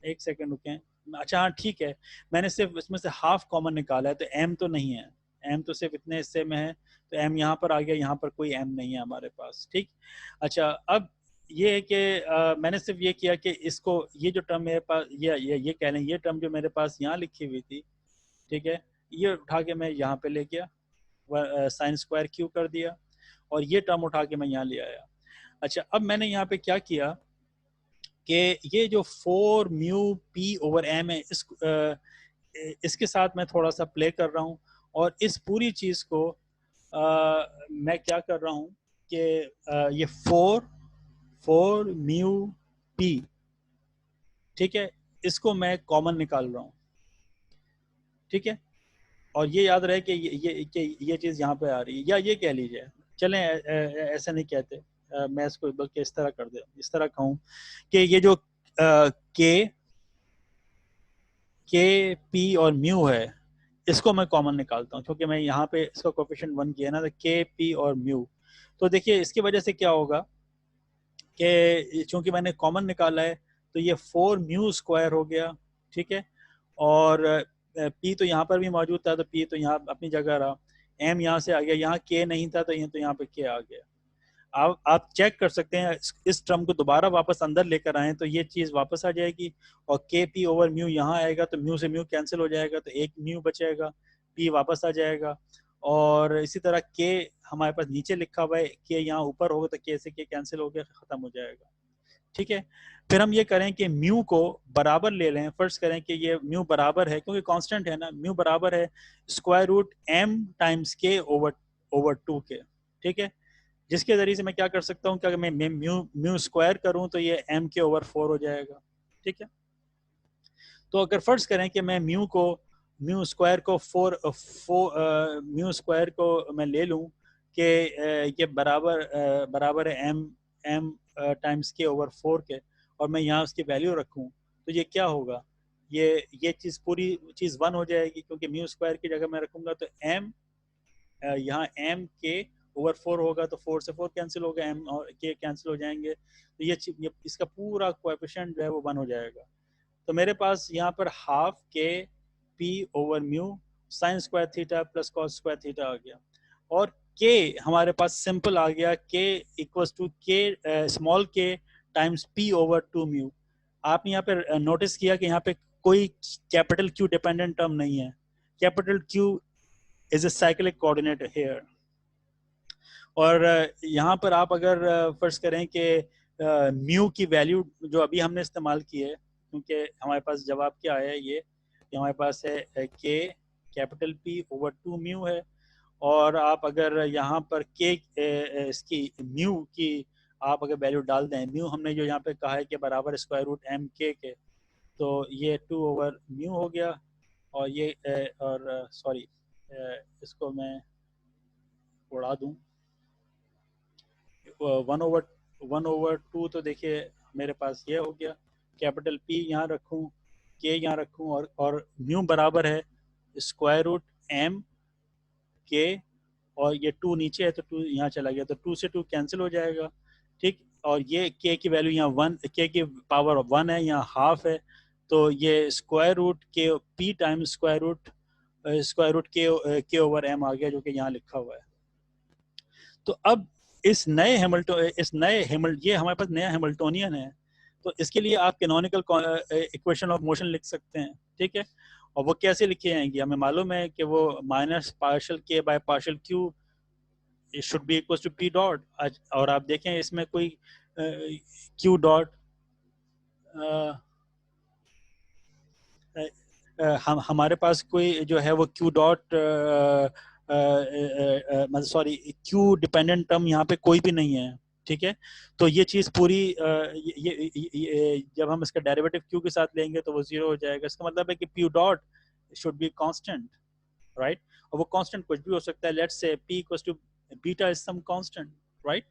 एक सेकेंड रुकें, अच्छा हाँ ठीक है, मैंने सिर्फ इसमें से हाफ कॉमन निकाला है, तो m तो नहीं है, m तो सिर्फ इतने हिस्से में है, तो m यहाँ पर आ गया, यहाँ पर कोई m नहीं है हमारे पास, ठीक। अच्छा अब ये है कि मैंने सिर्फ ये किया कि इसको, ये जो टर्म मेरे पास, ये कह लें, ये टर्म जो मेरे पास यहाँ लिखी हुई थी, ठीक है, ये उठा के मैं यहाँ पे ले गया, साइन स्क्वायर क्यू कर दिया, और ये टर्म उठा के मैं यहाँ ले आया। अच्छा अब मैंने यहाँ पे क्या किया कि ये जो 4 म्यू p ओवर m है, इसके साथ मैं थोड़ा सा प्ले कर रहा हूँ, और इस पूरी चीज़ को मैं क्या कर रहा हूँ कि ये 4 म्यू p, ठीक है, इसको मैं कॉमन निकाल रहा हूँ, ठीक है। और ये याद रहे कि ये चीज़ यहाँ पे आ रही है, या ये कह लीजिए, चलें ऐसा नहीं कहते, मैं इसको बल्कि इस तरह कर दे, इस तरह कहूँ कि ये जो के पी और म्यू है, इसको मैं कॉमन निकालता हूँ, क्योंकि मैं यहाँ पे इसका कोफिशिएंट 1 किया ना, तो के पी और म्यू, तो देखिए इसकी वजह से क्या होगा कि चूंकि मैंने कॉमन निकाला है, तो ये 4 म्यू स्क्वायर हो गया, ठीक है। और पी तो यहाँ पर भी मौजूद था, तो पी तो यहाँ अपनी जगह रहा, एम यहाँ से आ गया, यहाँ के नहीं था, तो यहाँ पे के आ गया। आप चेक कर सकते हैं, इस टर्म को दोबारा वापस अंदर लेकर आए तो ये चीज़ वापस आ जाएगी, और के पी ओवर म्यू यहाँ आएगा, तो म्यू से म्यू कैंसिल हो जाएगा, तो एक म्यू बचेगा, पी वापस आ जाएगा, और इसी तरह के हमारे पास नीचे लिखा हुआ है, के यहाँ ऊपर होगा, तो के से के कैंसिल हो गया, खत्म हो जाएगा, ठीक है। फिर हम ये करें कि म्यू को बराबर ले लें, फर्स्ट करें कि ये म्यू बराबर है, क्योंकि कांस्टेंट है ना, म्यू बराबर है स्क्वायर रूट m टाइम्स के ओवर 2 के, ठीक है। जिसके जरिए से मैं क्या कर सकता हूँ कि अगर मैं म्यू स्क्वायर करूँ तो ये m के ओवर 4 हो जाएगा, ठीक है। तो अगर फर्ज करें कि मैं म्यू स्क्वायर को म्यू स्क्वायर को मैं ले लूँ कि ये बराबर है m टाइम्स के ओवर 4 के, और मैं यहाँ उसकी वैल्यू रखूँ, तो ये क्या होगा, ये चीज़ पूरी चीज़ 1 हो जाएगी, क्योंकि म्यू स्क्वायर की जगह मैं रखूँगा तो m यहाँ m के ओवर 4 होगा तो 4 से 4 कैंसिल होगा, m और k कैंसिल हो जाएंगे, तो ये इसका पूरा कोएफिशिएंट जो है वो 1 हो जाएगा। तो मेरे पास यहाँ पर हाफ के p over mu sine square theta plus cos square theta आ गया, और k हमारे पास सिंपल आ गया, k equals to k small k times p over 2 mu. आपने यहाँ पे नोटिस किया कि यहाँ पे कोई कैपिटल Q डिपेंडेंट टर्म नहीं है, capital Q is a cyclic coordinate here. और यहाँ पर आप अगर फर्ज करें कि म्यू की वैल्यू जो अभी हमने इस्तेमाल की है, क्योंकि हमारे पास जवाब क्या है, ये हमारे पास है के कैपिटल P ओवर 2 म्यू है, और आप अगर यहाँ पर के इसकी म्यू की आप अगर वैल्यू डाल दें, म्यू हमने जो यहाँ पे कहा है कि बराबर स्क्वायर रूट एम के, तो ये 2 ओवर म्यू हो गया, और ये और सॉरी इसको मैं उड़ा दूं, 1/2, तो देखिए मेरे पास ये हो गया, कैपिटल P यहाँ रखूँ, के यहाँ रखूँ, और म्यू बराबर है स्क्वायर रूट एम के, और ये 2 नीचे है तो 2 यहाँ चला गया, तो 2 से 2 कैंसिल हो जाएगा, ठीक। और ये के की वैल्यू यहाँ 1, के की पावर 1 है, यहाँ हाफ है, तो ये स्क्वायर रूट के पी टाइम्स स्क्वायर रूट के ओवर एम आ गया, जो कि यहाँ लिखा हुआ है। तो अब इस नए ये हमारे पास नया हैमिल्टोनियन है, तो इसके लिए आप कैनोनिकल इक्वेशन ऑफ मोशन लिख सकते हैं, ठीक है। और वो कैसे लिखी जाएंगी, हमें मालूम है कि वो minus partial K by partial Q should be equal to P dot. और आप देखें इसमें कोई क्यू डॉट हमारे पास कोई जो है वो Q dot sorry Q dependent term यहाँ पे कोई भी नहीं है, ठीक है। तो ये चीज़ पूरी जब हम इसका डेरिवेटिव क्यू के साथ लेंगे तो वो 0 हो जाएगा। इसका मतलब है कि P dot should be constant, right. और वो कांस्टेंट कुछ भी हो सकता है, let's say P equals to beta is some constant, right.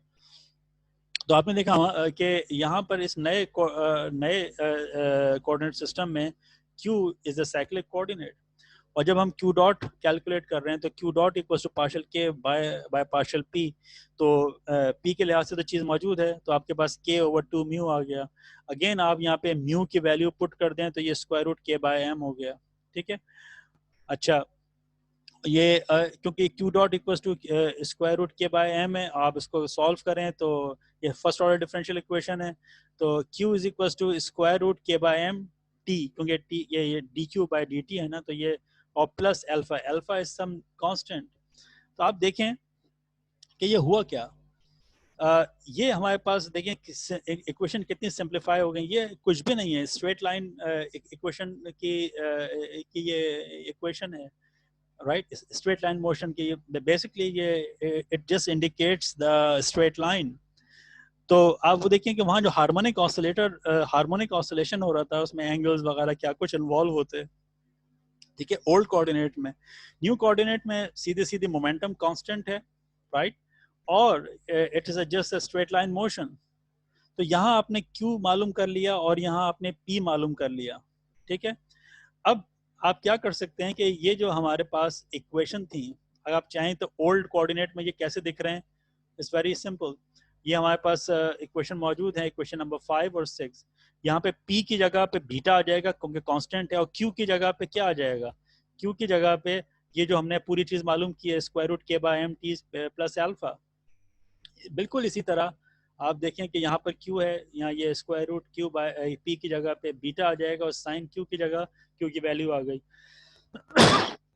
तो आपने देखा कि यहाँ पर इस नए कोऑर्डिनेट सिस्टम में Q is the cyclic coordinate, और जब हम Q डॉट कैलकुलेट कर रहे हैं तो Q dot equals to partial K by partial P, तो P के लिहाज से तो चीज़ मौजूद है, तो आपके पास K ओवर 2 म्यू आ गया। अगेन आप यहाँ पे म्यू की वैल्यू पुट कर दें तो ये square root K by M हो गया, ठीक है। अच्छा, ये क्योंकि Q dot equals to square root K by M है, आप इसको सॉल्व करें तो ये फर्स्ट ऑर्डर डिफरेंशियल इक्वेशन है, तो Q is equals to square root K by M T, क्योंकि टी ये D Q by D T है ना, तो ये और plus alpha, alpha is some constant. तो आप देखें कि ये हुआ क्या, ये हमारे पास देखें इक्वेशन कितनी सिंप्लीफाई हो गई, ये कुछ भी नहीं है, स्ट्रेट लाइन इक्वेशन की ये इक्वेशन है, right, straight line motion की basically ये it just indicates the straight line। तो आप वो देखिए कि वहाँ जो हार्मोनिक ऑसिलेशन हो रहा था उसमें एंगल्स वगैरह क्या कुछ इन्वॉल्व होते, ठीक है, ओल्ड कोऑर्डिनेट में। न्यू कोऑर्डिनेट में सीधे सीधे मोमेंटम कांस्टेंट है, राइट, और it is just a straight line motion. तो यहाँ आपने Q मालूम कर लिया और यहाँ आपने P मालूम कर लिया, ठीक है। अब आप क्या कर सकते हैं कि ये जो हमारे पास इक्वेशन थी, अगर आप चाहें तो ओल्ड कोऑर्डिनेट में ये कैसे दिख रहे हैं, इट्स वेरी सिंपल। ये हमारे पास इक्वेशन मौजूद है, इक्वेशन नंबर 5 और 6। यहाँ पे P की जगह पे बीटा आ जाएगा क्योंकि कांस्टेंट है, और Q की जगह पे क्या आ जाएगा, Q की जगह पे ये जो हमने पूरी चीज मालूम की है square root K by M T plus alpha. बिल्कुल इसी तरह आप देखें कि यहाँ पर Q है, यहाँ ये square root Q by P की जगह पे बीटा आ जाएगा, और साइन Q की जगह Q की वैल्यू आ गई।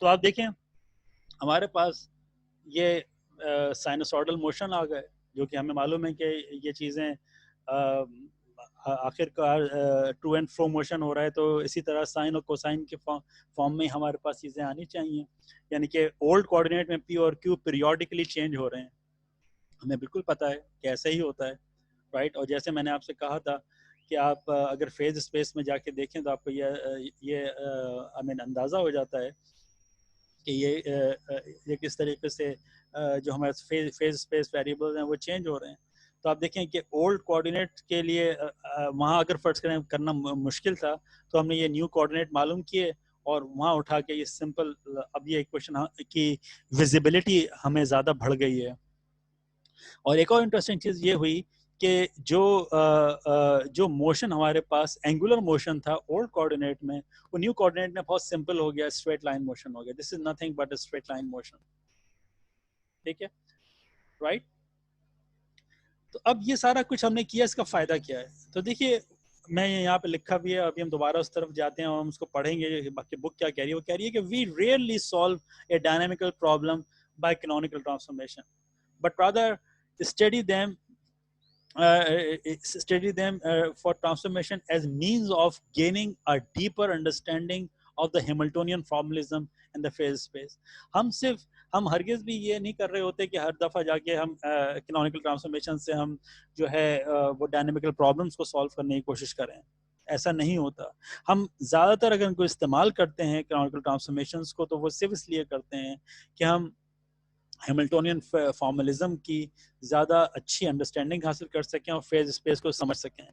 तो आप देखें हमारे पास ये साइनसॉइडल मोशन आ गए, जो कि हमें मालूम है कि ये चीज़ें आखिरकार टू एंड फ्रो मोशन हो रहा है, तो इसी तरह साइन और कोसाइन के फॉर्म में हमारे पास चीज़ें आनी चाहिए। यानी कि ओल्ड कोऑर्डिनेट में P और Q पीरियोडिकली चेंज हो रहे हैं, हमें बिल्कुल पता है कि ऐसा ही होता है, राइट। और जैसे मैंने आपसे कहा था कि आप अगर फेज स्पेस में जाके देखें तो आपको ये आई मीन अंदाज़ा हो जाता है कि ये किस तरीके से जो हमारे फेज स्पेस वेरिएबल्स हैं वो चेंज हो रहे हैं। तो आप देखें कि ओल्ड कोऑर्डिनेट के लिए वहाँ अगर फर्ज करें करना मुश्किल था, तो हमने ये न्यू कोऑर्डिनेट मालूम किए और वहाँ उठा के ये सिंपल, अब ये इक्वेशन की विजिबिलिटी हमें ज़्यादा बढ़ गई है, और एक और इंटरेस्टिंग चीज़ ये हुई कि जो मोशन हमारे पास एंगुलर मोशन था ओल्ड कोऑर्डिनेट में, वो न्यू कोऑर्डिनेट में बहुत सिंपल हो गया, स्ट्रेट लाइन मोशन हो गया. This is nothing but a straight line motion. ठीक है, राइट. तो अब ये सारा कुछ हमने किया, इसका फायदा क्या है? तो देखिए, मैं यहाँ पे लिखा भी है, अभी हम दोबारा उस तरफ जाते हैं और हम उसको पढ़ेंगे बाकी बुक क्या कह रही है. वो कह रही है कि we rarely solve a dynamical problem by canonical transformation, but rather study them study them for transformation as means of gaining a deeper understanding of the Hamiltonian formalism and the phase space. हम हरगिज भी ये नहीं कर रहे होते कि हर दफा जाके हम कैनोनिकल ट्रांसफॉर्मेशन से हम जो है वो डायनेमिकल प्रॉब्लम्स को सॉल्व करने की कोशिश करें. ऐसा नहीं होता. हम ज़्यादातर अगर इनको इस्तेमाल करते हैं कैनोनिकल ट्रांसफॉर्मेशंस को, तो वो सिर्फ इसलिए करते हैं कि हम हैमिल्टोनियन फॉर्मलिज्म की ज़्यादा अच्छी अंडरस्टैंडिंग हासिल कर सकें और फेज स्पेस को समझ सकें.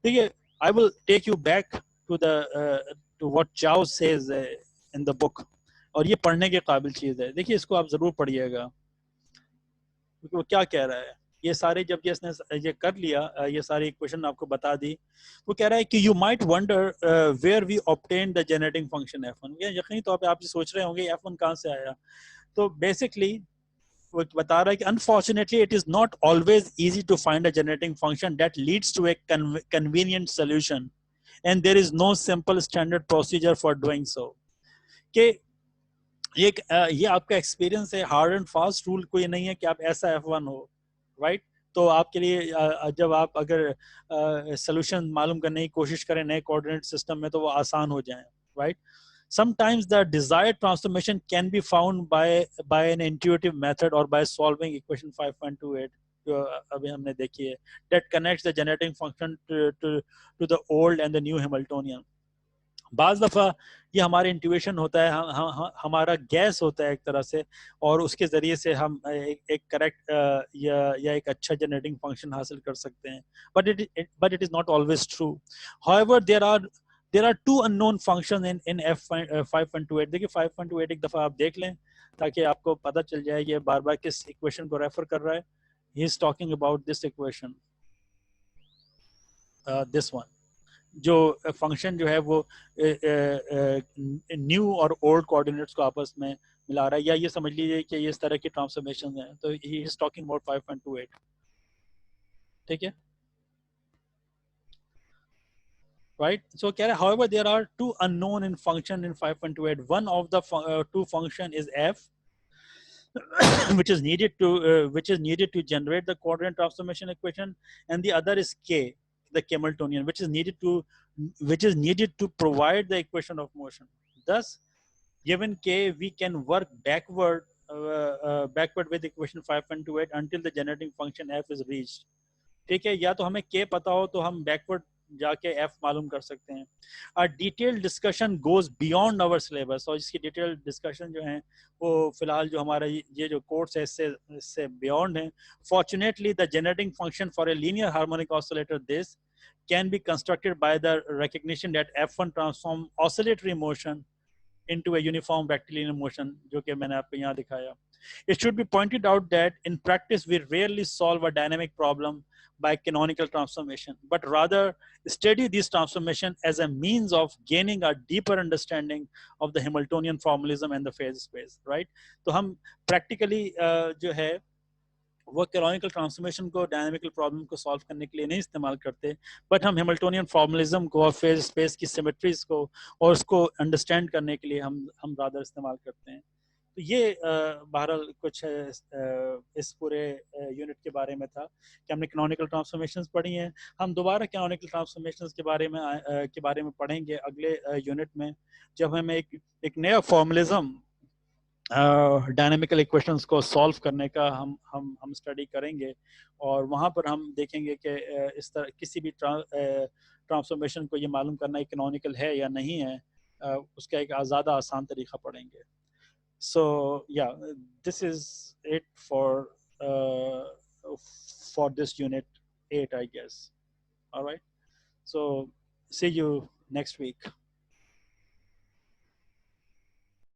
देखिए, I will take you back to what Chow says in the book, और ये पढ़ने के काबिल चीज़ है. देखिए, इसको आप ज़रूर पढ़िएगा, क्योंकि वो क्या कह रहा है. ये सारे जब इसने ये कर लिया, ये सारी इक्वेशन आपको बता दी, वो कह रहा है कि you might wonder where we obtain the generating function f1. ये यकीनी तौर पे आप सोच रहे होंगे f1 कहाँ से आया. तो बेसिकली वो बता रहा है कि unfortunately it is not always easy to find a generating function that leads to a convenient solution, and there is no simple standard procedure for doing so. कि ये आपका एक्सपीरियंस है, हार्ड एंड फास्ट रूल कोई नहीं है कि आप ऐसा F1 हो, राइट. तो आपके लिए जब आप अगर सोल्यूशन मालूम करने की कोशिश करें नए कोऑर्डिनेट सिस्टम में, तो वो आसान हो जाए, right. Sometimes the desired transformation can be found by an intuitive method or by solving equation 5.28 जो अभी हमने देखी है, that connects the generating function to the old and the new Hamiltonian. बाज दफ़ा ये हमारे इंट्यूशन होता है, हमारा गैस होता है एक तरह से, और उसके ज़रिए से हम एक करेक्ट या एक अच्छा जनरेटिंग फंक्शन हासिल कर सकते हैं. But it is not always true. However there are two unknown function in F5.28. देखिए 5.28 एक दफ़ा आप देख लें ताकि आपको पता चल जाए कि बार बार किस इक्वेशन को रेफर कर रहा है. He is talking about this equation, this one. जो फंक्शन जो है वो न्यू और ओल्ड कोऑर्डिनेट्स को आपस में मिला रहा है, या ये समझ लीजिए कि ये इस तरह की ट्रांसफॉर्मेशन है. तो ही इज टॉकिंग अबाउट 5.28. ठीक है, right. So however there are two unknown in function in 5.28. One of the two function is f which is needed to generate the coordinate transformation equation, and the other is k, the Hamiltonian, which is needed to provide the equation of motion. Thus, given k, we can work backward with equation 5.28 until the generating function f is reached. ठीक है, या तो हमें k पता हो तो हम backward जाके f मालूम कर सकते हैं. A detailed discussion goes beyond our syllabus, और इसकी डिटेल्ड डिस्कशन जो है वो फिलहाल जो हमारा ये जो कोर्स है इससे बियॉन्ड है. Fortunately the generating function for a linear harmonic oscillator this can be constructed by the recognition that f1 transform oscillatory motion into a uniform rectilinear motion, जो कि मैंने आपको यहाँ दिखाया. It should be pointed out that in practice we rarely solve a dynamic problem by canonical transformation, but rather study this transformation as a means of gaining a deeper understanding of the Hamiltonian formalism and the phase space, right? तो हम practically जो है वो canonical transformation को dynamical problem को solve करने के लिए नहीं इस्तेमाल करते, बट हम हैमिल्टोनियन फॉर्मलिज्म को और फेज स्पेस की सिमेट्रीज को और उसको अंडरस्टैंड करने के लिए हम रादर इस्तेमाल करते हैं. तो ये बहरहाल कुछ इस पूरे यूनिट के बारे में था कि हमने कैनोनिकल ट्रांसफॉर्मेशंस पढ़ी हैं. हम दोबारा कैनोनिकल ट्रांसफॉर्मेशंस के बारे में पढ़ेंगे अगले यूनिट में, जब हमें एक नया फॉर्मलिज्म डायनामिकल इक्वेशंस को सॉल्व करने का हम स्टडी करेंगे, और वहाँ पर हम देखेंगे कि इस तरह किसी भी ट्रांसफॉर्मेशन को ये मालूम करना कैनोनिकल है या नहीं है, उसका एक ज़्यादा आसान तरीका पढ़ेंगे. सो या this is it for this unit 8 I guess. All right, so see you next week.